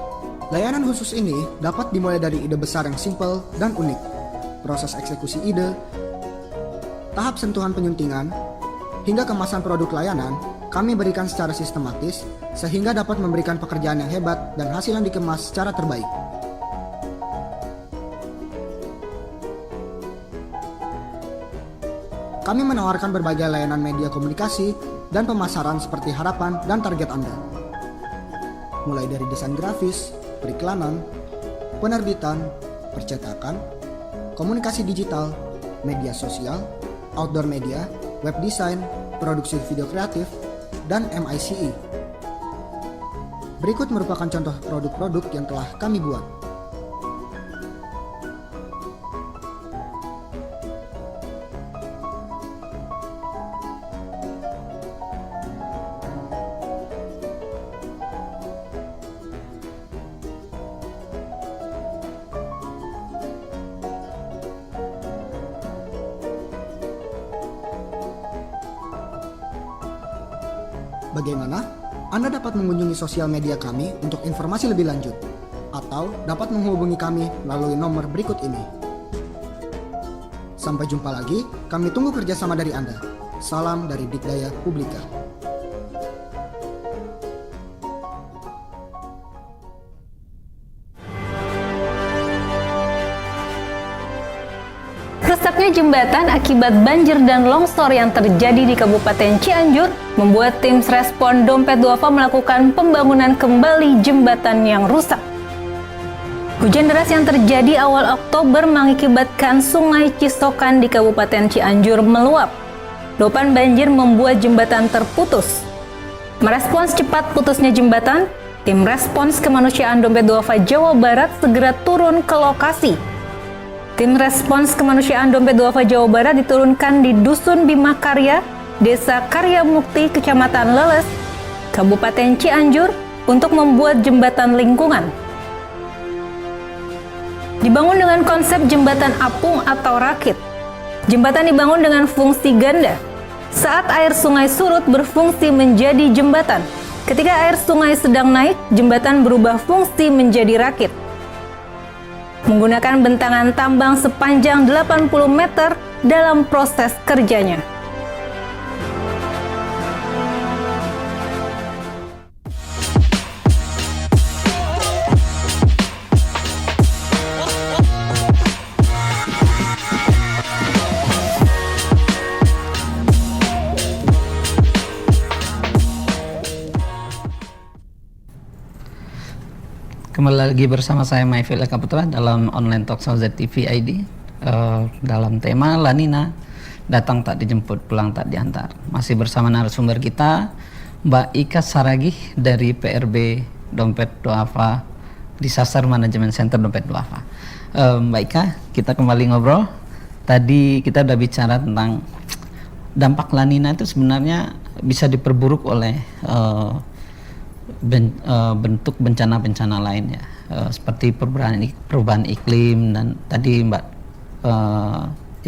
Layanan khusus ini dapat dimulai dari ide besar yang simpel dan unik, proses eksekusi ide, tahap sentuhan penyuntingan, hingga kemasan produk layanan kami berikan secara sistematis sehingga dapat memberikan pekerjaan yang hebat dan hasil yang dikemas secara terbaik. Kami menawarkan berbagai layanan media komunikasi dan pemasaran seperti harapan dan target Anda. Mulai dari desain grafis, periklanan, penerbitan, percetakan, komunikasi digital, media sosial, outdoor media, web design, produksi video kreatif, dan MICE. Berikut merupakan contoh produk-produk yang telah kami buat. Bagaimana? Anda dapat mengunjungi sosial media kami untuk informasi lebih lanjut, atau dapat menghubungi kami melalui nomor berikut ini. Sampai jumpa lagi, kami tunggu kerjasama dari Anda. Salam dari Dikdaya Publika. Rusaknya jembatan akibat banjir dan longsor yang terjadi di Kabupaten Cianjur membuat tim respon Dompet Duafa melakukan pembangunan kembali jembatan yang rusak. Hujan deras yang terjadi awal Oktober mengakibatkan Sungai Cisokan di Kabupaten Cianjur meluap. Luapan banjir membuat jembatan terputus. Merespons cepat putusnya jembatan, tim respons kemanusiaan Dompet Duafa Jawa Barat segera turun ke lokasi. Tim respons kemanusiaan Dompet Duafa Jawa Barat diturunkan di Dusun Bima Karya, Desa Karya Mukti, Kecamatan Leles, Kabupaten Cianjur untuk membuat jembatan lingkungan. Dibangun dengan konsep jembatan apung atau rakit. Jembatan dibangun dengan fungsi ganda. Saat air sungai surut berfungsi menjadi jembatan. Ketika air sungai sedang naik, jembatan berubah fungsi menjadi rakit. Menggunakan bentangan tambang sepanjang 80 meter dalam proses kerjanya. Kembali lagi bersama saya Maifil Eka Putra dalam online talk show ZTV ID dalam tema La Nina, datang tak dijemput, pulang tak diantar. Masih bersama narasumber kita Mbak Ika Saragih dari PRB Dompet Duafa, Disaster Management Center Dompet Duafa. Mbak Ika, kita kembali ngobrol. Tadi kita udah bicara tentang dampak La Nina itu sebenarnya bisa diperburuk oleh bentuk bencana-bencana lain ya, seperti perubahan iklim, dan tadi Mbak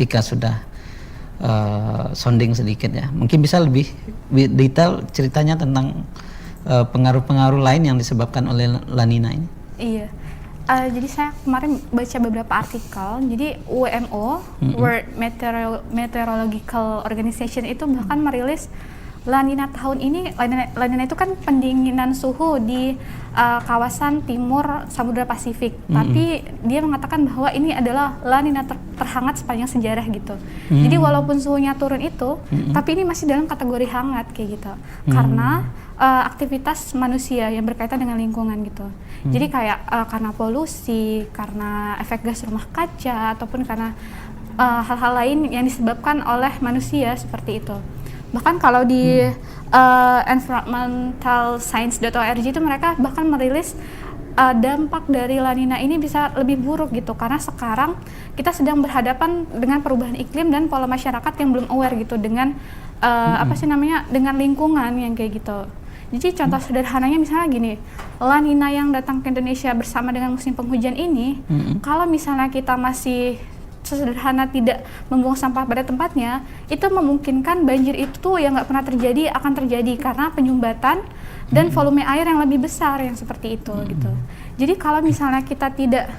Ika sudah sounding sedikit ya. Mungkin bisa lebih detail ceritanya tentang pengaruh-pengaruh lain yang disebabkan oleh La Nina ini. Iya. Jadi saya kemarin baca beberapa artikel. Jadi WMO, World Meteorological Organization, itu bahkan merilis La Nina tahun ini. La Nina itu kan pendinginan suhu di kawasan timur Samudra Pasifik. Tapi dia mengatakan bahwa ini adalah La Nina terhangat sepanjang sejarah gitu. Jadi walaupun suhunya turun itu, tapi ini masih dalam kategori hangat kayak gitu. Karena aktivitas manusia yang berkaitan dengan lingkungan gitu. Jadi kayak karena polusi, karena efek gas rumah kaca, ataupun karena hal-hal lain yang disebabkan oleh manusia seperti itu. Bahkan kalau di environmentalscience.org itu mereka bahkan merilis dampak dari La Nina ini bisa lebih buruk gitu, karena sekarang kita sedang berhadapan dengan perubahan iklim dan pola masyarakat yang belum aware gitu dengan dengan lingkungan yang kayak gitu. Jadi contoh sederhananya misalnya gini, La Nina yang datang ke Indonesia bersama dengan musim penghujan ini, kalau misalnya kita masih sesederhana tidak membuang sampah pada tempatnya, itu memungkinkan banjir itu yang nggak pernah terjadi akan terjadi karena penyumbatan dan volume air yang lebih besar yang seperti itu gitu. Jadi kalau misalnya kita tidak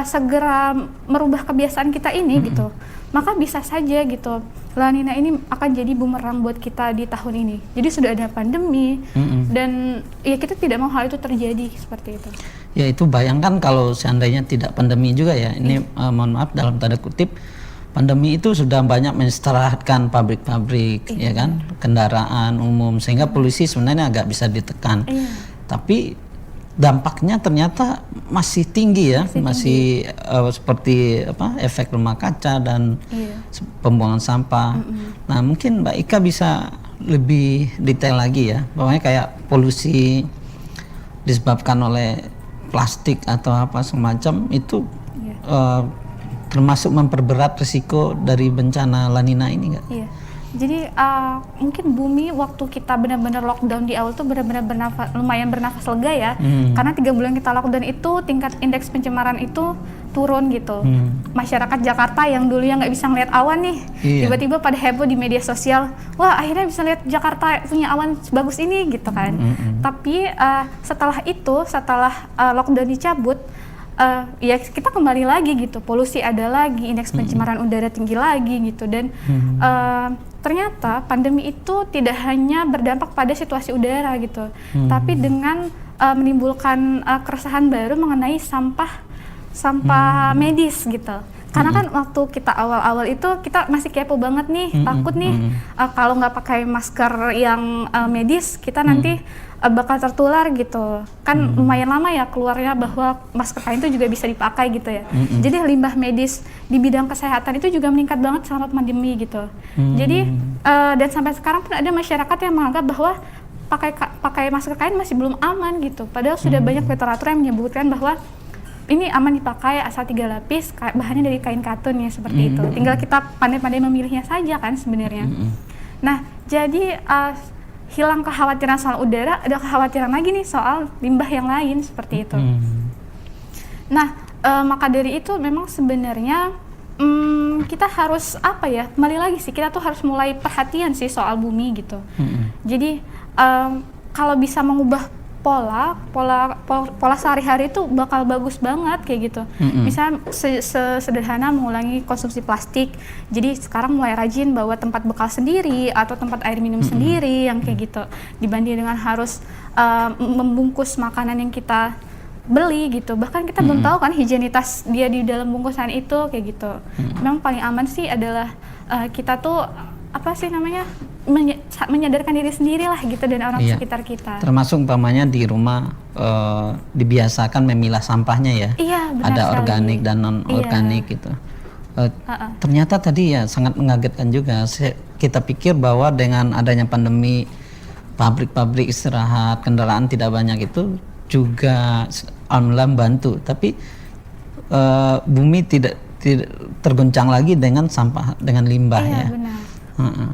segera merubah kebiasaan kita ini gitu, maka bisa saja gitu La Nina ini akan jadi bumerang buat kita di tahun ini. Jadi sudah ada pandemi dan ya kita tidak mau hal itu terjadi seperti itu. Ya itu bayangkan kalau seandainya tidak pandemi juga ya, ini mohon maaf dalam tanda kutip, pandemi itu sudah banyak menistirahatkan pabrik-pabrik ya kan, kendaraan umum, sehingga polusi sebenarnya agak bisa ditekan. Tapi dampaknya ternyata masih tinggi ya, masih seperti efek rumah kaca dan pembuangan sampah. Nah mungkin Mbak Ika bisa lebih detail lagi ya, pokoknya kayak polusi disebabkan oleh plastik atau apa semacam itu termasuk memperberat risiko dari bencana La Nina ini nggak? Iya. Jadi mungkin bumi waktu kita benar-benar lockdown di awal tuh benar-benar lumayan bernafas lega ya, karena 3 bulan kita lockdown itu tingkat indeks pencemaran itu turun gitu. Masyarakat Jakarta yang dulunya nggak bisa ngeliat awan nih, tiba-tiba pada heboh di media sosial, wah akhirnya bisa lihat Jakarta punya awan sebagus ini gitu kan. Tapi setelah lockdown dicabut, ya kita kembali lagi gitu, polusi ada lagi, indeks pencemaran udara tinggi lagi gitu, dan ternyata pandemi itu tidak hanya berdampak pada situasi udara gitu, tapi dengan menimbulkan keresahan baru mengenai sampah medis gitu. Karena kan waktu kita awal-awal itu kita masih kepo banget nih, takut nih kalau nggak pakai masker yang medis kita nanti bakal tertular gitu. Kan lumayan lama ya keluarnya bahwa masker kain itu juga bisa dipakai gitu ya. Jadi limbah medis di bidang kesehatan itu juga meningkat banget selama pandemi gitu. Jadi dan sampai sekarang pun ada masyarakat yang menganggap bahwa pakai masker kain masih belum aman gitu. Padahal sudah banyak literatur yang menyebutkan bahwa ini aman dipakai asal 3 lapis, bahannya dari kain katun ya seperti itu. Tinggal kita pandai-pandai memilihnya saja kan sebenarnya. Nah, jadi hilang kekhawatiran soal udara, ada kekhawatiran lagi nih soal limbah yang lain seperti itu. Nah, maka dari itu memang sebenarnya kita harus kembali lagi sih, kita tuh harus mulai perhatian sih soal bumi gitu. Jadi kalau bisa mengubah pola sehari-hari itu bakal bagus banget kayak gitu. Misalnya sederhana mengurangi konsumsi plastik. Jadi sekarang mulai rajin bawa tempat bekal sendiri atau tempat air minum sendiri yang kayak gitu. Dibanding dengan harus membungkus makanan yang kita beli gitu. Bahkan kita belum tahu kan higienitas dia di dalam bungkusan itu kayak gitu. Memang paling aman sih adalah kita tuh menyadarkan diri sendiri lah gitu dan orang sekitar kita. Termasuk umpamanya di rumah dibiasakan memilah sampahnya ya. Benar ada sekali. Organik dan non organik gitu. Ternyata tadi ya sangat mengagetkan juga. Kita pikir bahwa dengan adanya pandemi pabrik-pabrik istirahat, kendaraan tidak banyak itu juga alhamdulillah membantu. Tapi bumi tidak tergoncang lagi dengan sampah, dengan limbah ya. Benar.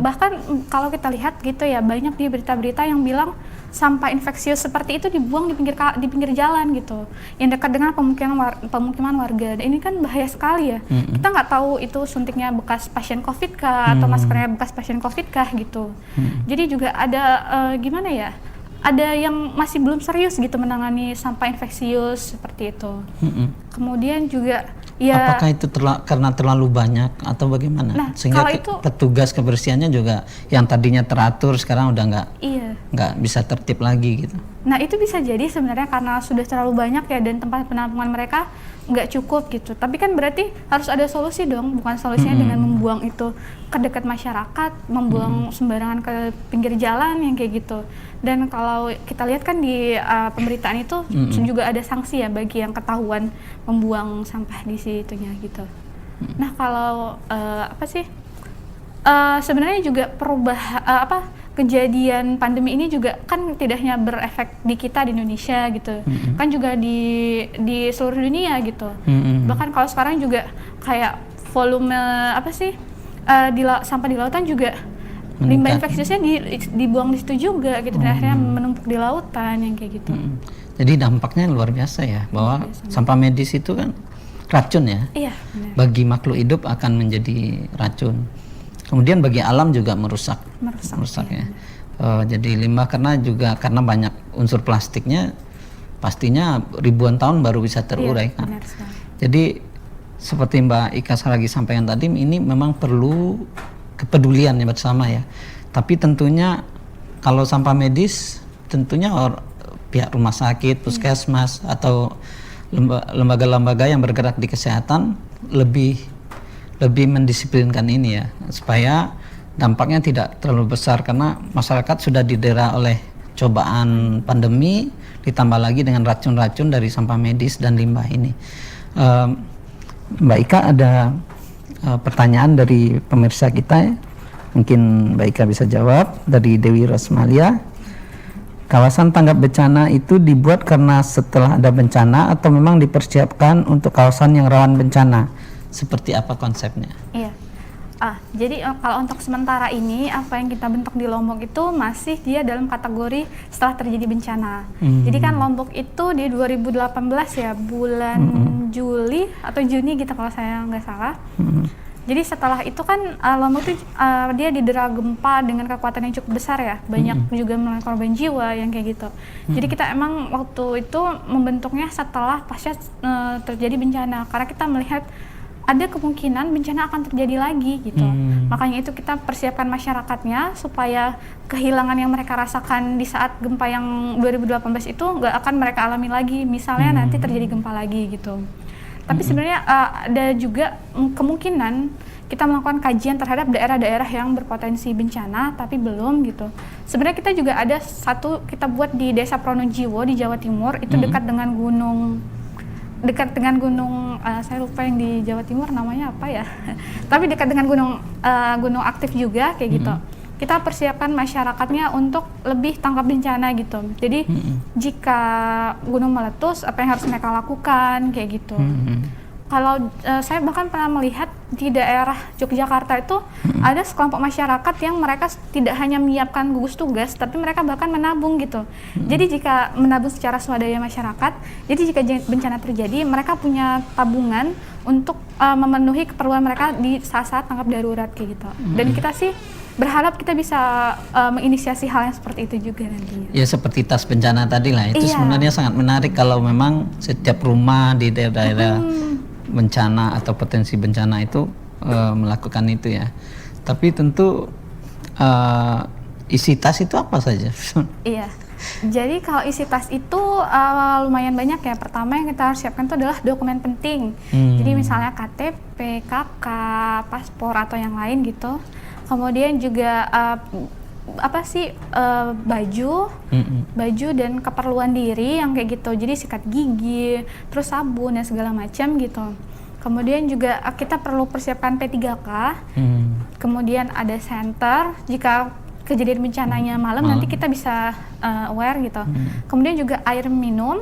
Bahkan kalau kita lihat gitu ya, banyak di berita-berita yang bilang sampah infeksius seperti itu dibuang di pinggir jalan gitu, yang dekat dengan pemukiman warga. Dan ini kan bahaya sekali ya. Kita nggak tahu itu suntiknya bekas pasien COVID kah atau maskernya bekas pasien COVID kah gitu. Jadi juga ada gimana ya? Ada yang masih belum serius gitu menangani sampah infeksius seperti itu. Kemudian juga apakah itu karena terlalu banyak atau bagaimana? Nah, sehingga petugas kebersihannya juga yang tadinya teratur sekarang udah nggak bisa tertib lagi gitu. Nah itu bisa jadi sebenarnya karena sudah terlalu banyak ya dan tempat penampungan mereka nggak cukup gitu. Tapi kan berarti harus ada solusi dong, bukan solusinya dengan membuang itu ke dekat masyarakat, membuang sembarangan ke pinggir jalan yang kayak gitu. Dan kalau kita lihat kan di pemberitaan itu juga ada sanksi ya bagi yang ketahuan membuang sampah di situnya gitu. Nah kalau sebenarnya juga kejadian pandemi ini juga kan tidak hanya berefek di kita di Indonesia gitu, kan juga di seluruh dunia gitu. Bahkan kalau sekarang juga kayak volume sampah di lautan juga limbah infeksiusnya dibuang di situ juga gitu, dan akhirnya menumpuk di lautan yang kayak gitu. Jadi dampaknya luar biasa ya, bahwa sampah medis itu kan racun ya. Iya, benar. Bagi makhluk hidup akan menjadi racun. Kemudian bagi alam juga merusak ya. Jadi limbah karena banyak unsur plastiknya, pastinya ribuan tahun baru bisa terurai kan. Jadi seperti Mbak Ika lagi sampaikan tadi, ini memang perlu kepedulian ya bersama ya. Tapi tentunya kalau sampah medis, tentunya pihak rumah sakit, puskesmas atau lembaga-lembaga yang bergerak di kesehatan lebih mendisiplinkan ini ya, supaya dampaknya tidak terlalu besar, karena masyarakat sudah didera oleh cobaan pandemi, ditambah lagi dengan racun-racun dari sampah medis dan limbah ini. Mbak Ika, ada pertanyaan dari pemirsa kita ya. Mungkin Mbak Ika bisa jawab. Dari Dewi Rosmalia. Kawasan tanggap bencana itu dibuat karena setelah ada bencana atau memang dipersiapkan untuk kawasan yang rawan bencana? Seperti apa konsepnya? Iya. Jadi kalau untuk sementara ini apa yang kita bentuk di Lombok itu masih dia dalam kategori setelah terjadi bencana. Jadi kan Lombok itu di 2018 ya, bulan Juli atau Juni gitu kalau saya nggak salah. Jadi setelah itu kan Lombok itu dia didera gempa dengan kekuatan yang cukup besar ya, banyak juga menelan korban jiwa yang kayak gitu. Jadi kita emang waktu itu membentuknya setelah pasca terjadi bencana, karena kita melihat ada kemungkinan bencana akan terjadi lagi gitu. Makanya itu kita persiapkan masyarakatnya supaya kehilangan yang mereka rasakan di saat gempa yang 2018 itu nggak akan mereka alami lagi. Misalnya nanti terjadi gempa lagi gitu. Tapi sebenarnya ada juga kemungkinan kita melakukan kajian terhadap daerah-daerah yang berpotensi bencana tapi belum gitu. Sebenarnya kita juga ada kita buat di Desa Pronojiwo di Jawa Timur, itu dekat dengan gunung, saya lupa yang di Jawa Timur namanya apa ya. Tapi dekat dengan gunung aktif juga kayak gitu. Kita persiapkan masyarakatnya untuk lebih tanggap bencana gitu. Jadi jika gunung meletus, apa yang harus mereka lakukan kayak gitu. Kalau saya bahkan pernah melihat di daerah Yogyakarta itu ada sekelompok masyarakat yang mereka tidak hanya menyiapkan gugus tugas, tapi mereka bahkan menabung gitu. Jadi jika menabung secara swadaya masyarakat, jadi jika bencana terjadi, mereka punya tabungan untuk memenuhi keperluan mereka di saat-saat tanggap darurat kayak gitu. Dan kita sih berharap kita bisa menginisiasi hal yang seperti itu juga nantinya. Ya seperti tas bencana tadi lah, itu sebenarnya sangat menarik kalau memang setiap rumah di daerah-daerah bencana atau potensi bencana itu melakukan itu ya. Tapi tentu isi tas itu apa saja? Iya. Jadi kalau isi tas itu lumayan banyak ya. Pertama yang kita harus siapkan itu adalah dokumen penting. Jadi misalnya KTP, KK, paspor atau yang lain gitu. Kemudian juga baju dan keperluan diri yang kayak gitu. Jadi sikat gigi, terus sabun dan segala macam gitu. Kemudian juga kita perlu persiapkan P3K. Kemudian ada senter jika kejadian bencananya malam nanti kita bisa aware gitu. Kemudian juga air minum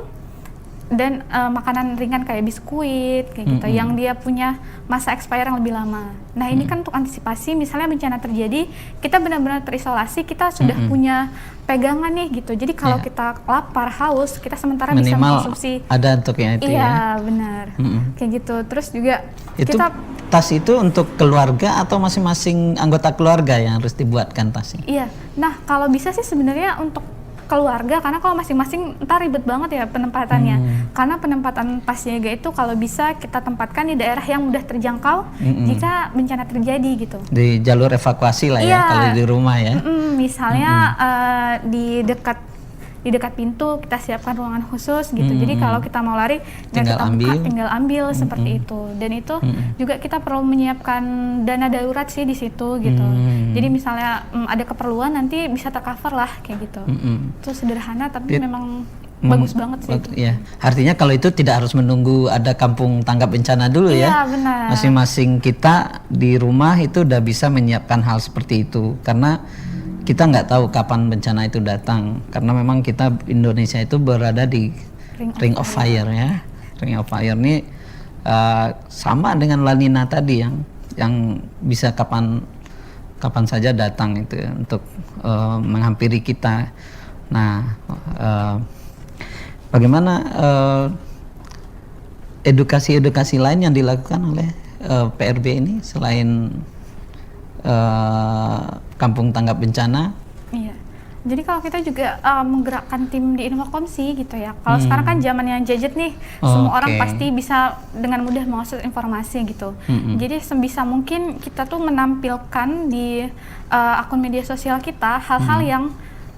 dan makanan ringan kayak biskuit kayak gitu yang dia punya masa expire yang lebih lama. Nah ini kan untuk antisipasi misalnya bencana terjadi, kita benar-benar terisolasi, kita sudah punya pegangan nih gitu. Jadi kalau kita lapar, haus, kita sementara minimal bisa mengkonsumsi. Ada untuk yang itu ya. Iya benar. Kayak gitu. Terus juga itu tas itu untuk keluarga atau masing-masing anggota keluarga yang harus dibuatkan tasnya? Iya. Nah kalau bisa sih sebenarnya untuk keluarga, karena kalau masing-masing ntar ribet banget ya penempatannya. Karena penempatan pas siaga itu kalau bisa kita tempatkan di daerah yang mudah terjangkau jika bencana terjadi gitu. Di jalur evakuasi lah ya kalau di rumah ya. Misalnya di dekat pintu kita siapkan ruangan khusus gitu. Jadi kalau kita mau lari tinggal ambil seperti itu. Dan itu juga kita perlu menyiapkan dana darurat sih di situ gitu. Jadi misalnya ada keperluan nanti bisa tercover lah kayak gitu. Itu sederhana tapi memang bagus banget sih. Ya, artinya kalau itu tidak harus menunggu ada kampung tanggap bencana dulu ya. Iya, benar. Masing-masing kita di rumah itu udah bisa menyiapkan hal seperti itu, karena kita nggak tahu kapan bencana itu datang, karena memang kita Indonesia itu berada di ring of fire ya. Ring of fire ini sama dengan La Nina tadi yang bisa kapan saja datang itu ya, untuk menghampiri kita. Nah, bagaimana edukasi lain yang dilakukan oleh PRB ini selain kampung tanggap bencana? Iya. Jadi kalau kita juga menggerakkan tim di Infokomsi gitu ya. Kalau sekarang kan zamannya gadget nih, semua orang pasti bisa dengan mudah mengakses informasi gitu. Jadi sebisa mungkin kita tuh menampilkan di akun media sosial kita hal-hal yang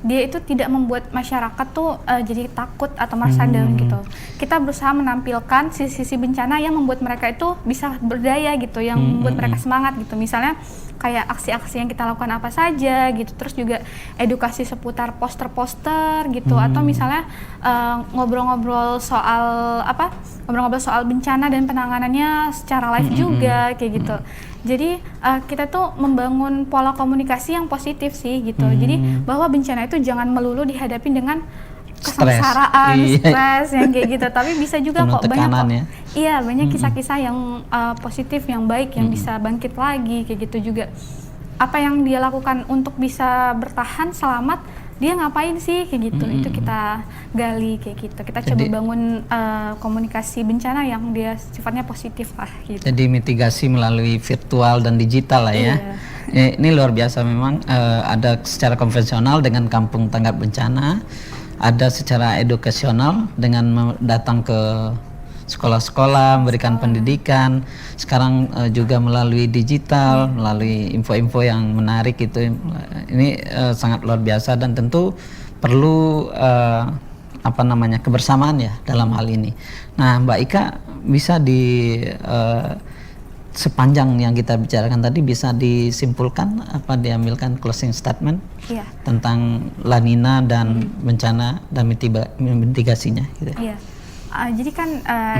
dia itu tidak membuat masyarakat tuh jadi takut atau merasa down gitu. Kita berusaha menampilkan sisi-sisi bencana yang membuat mereka itu bisa berdaya gitu, yang membuat mereka semangat gitu. Misalnya kayak aksi-aksi yang kita lakukan apa saja gitu, terus juga edukasi seputar poster-poster gitu, atau misalnya ngobrol-ngobrol soal bencana dan penanganannya secara live juga kayak gitu. Jadi kita tuh membangun pola komunikasi yang positif sih gitu. Jadi bahwa bencana itu jangan melulu dihadapi dengan kesengsaraan, stres yang kayak gitu. Tapi bisa juga kok banyak banyak kisah-kisah yang positif, yang baik, yang bisa bangkit lagi kayak gitu juga. Apa yang dia lakukan untuk bisa bertahan selamat, dia ngapain sih kayak gitu. Itu kita gali kayak gitu. Kita coba bangun komunikasi bencana yang dia sifatnya positif lah gitu. Jadi mitigasi melalui virtual dan digital lah ya. Ini luar biasa memang. Ada secara konvensional dengan kampung tanggap bencana, ada secara edukasional dengan datang ke sekolah-sekolah, memberikan pendidikan. Sekarang juga melalui digital, melalui info-info yang menarik itu. Ini sangat luar biasa dan tentu perlu kebersamaan ya dalam hal ini. Nah, Mbak Ika, bisa sepanjang yang kita bicarakan tadi bisa disimpulkan diambilkan closing statement tentang La Nina dan bencana dan mitigasinya gitu. Jadi kan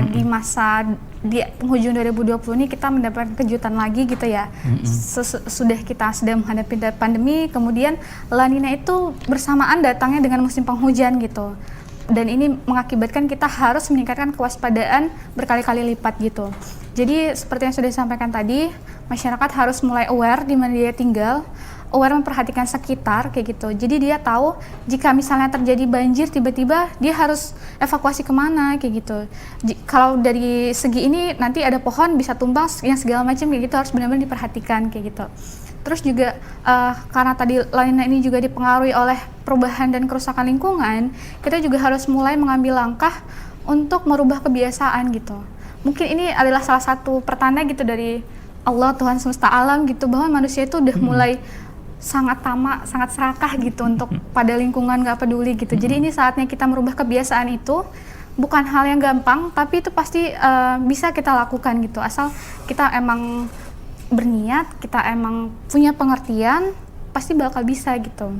di masa di penghujung 2020 ini kita mendapatkan kejutan lagi gitu ya. Sudah kita sedang menghadapi pandemi, kemudian La Nina itu bersamaan datangnya dengan musim penghujan gitu. Dan ini mengakibatkan kita harus meningkatkan kewaspadaan berkali-kali lipat gitu. Jadi seperti yang sudah disampaikan tadi, masyarakat harus mulai aware di mana dia tinggal, aware memperhatikan sekitar kayak gitu. Jadi dia tahu jika misalnya terjadi banjir tiba-tiba dia harus evakuasi kemana kayak gitu. Kalau dari segi ini nanti ada pohon bisa tumbang yang segala macam kayak gitu, harus benar-benar diperhatikan kayak gitu. Terus juga karena tadi La Nina ini juga dipengaruhi oleh perubahan dan kerusakan lingkungan, kita juga harus mulai mengambil langkah untuk merubah kebiasaan gitu. Mungkin ini adalah salah satu pertanda gitu dari Allah, Tuhan semesta alam gitu, bahwa manusia itu udah mulai sangat tamak, sangat serakah gitu untuk pada lingkungan, gak peduli gitu. Jadi ini saatnya kita merubah kebiasaan itu. Bukan hal yang gampang, tapi itu pasti bisa kita lakukan gitu, asal kita emang berniat, kita emang punya pengertian, pasti bakal bisa gitu.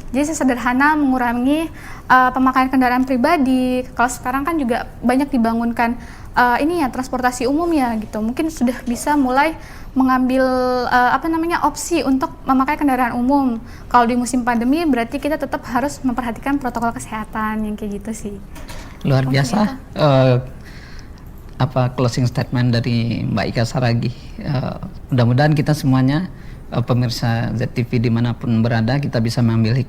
Jadi sesederhana mengurangi pemakaian kendaraan pribadi. Kalau sekarang kan juga banyak dibangunkan transportasi umum ya gitu. Mungkin sudah bisa mulai mengambil opsi untuk memakai kendaraan umum. Kalau di musim pandemi berarti kita tetap harus memperhatikan protokol kesehatan yang kayak gitu sih. Luar biasa. Closing statement dari Mbak Ika Saragih. Mudah-mudahan kita semuanya pemirsa ZTV dimanapun berada, kita bisa mengambil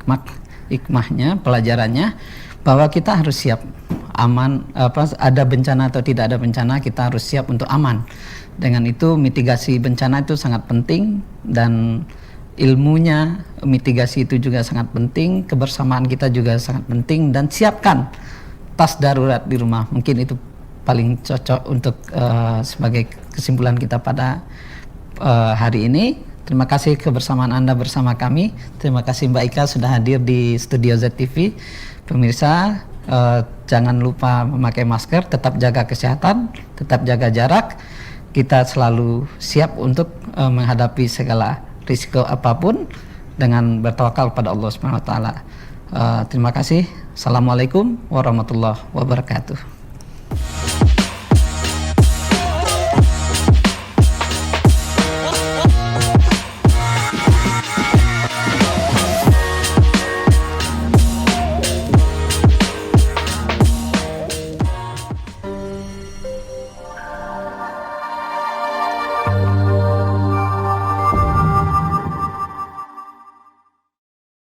hikmahnya, pelajarannya, bahwa kita harus siap aman, ada bencana atau tidak ada bencana, kita harus siap untuk aman. Dengan itu mitigasi bencana itu sangat penting, dan ilmunya mitigasi itu juga sangat penting, kebersamaan kita juga sangat penting, dan siapkan tas darurat di rumah. Mungkin itu paling cocok untuk sebagai kesimpulan kita pada hari ini. Terima kasih kebersamaan Anda bersama kami. Terima kasih Mbak Ika sudah hadir di studio ZTV. Pemirsa, jangan lupa memakai masker, tetap jaga kesehatan, tetap jaga jarak. Kita selalu siap untuk menghadapi segala risiko apapun dengan bertawakal pada Allah Subhanahu wa taala. Terima kasih. Assalamualaikum warahmatullahi wabarakatuh.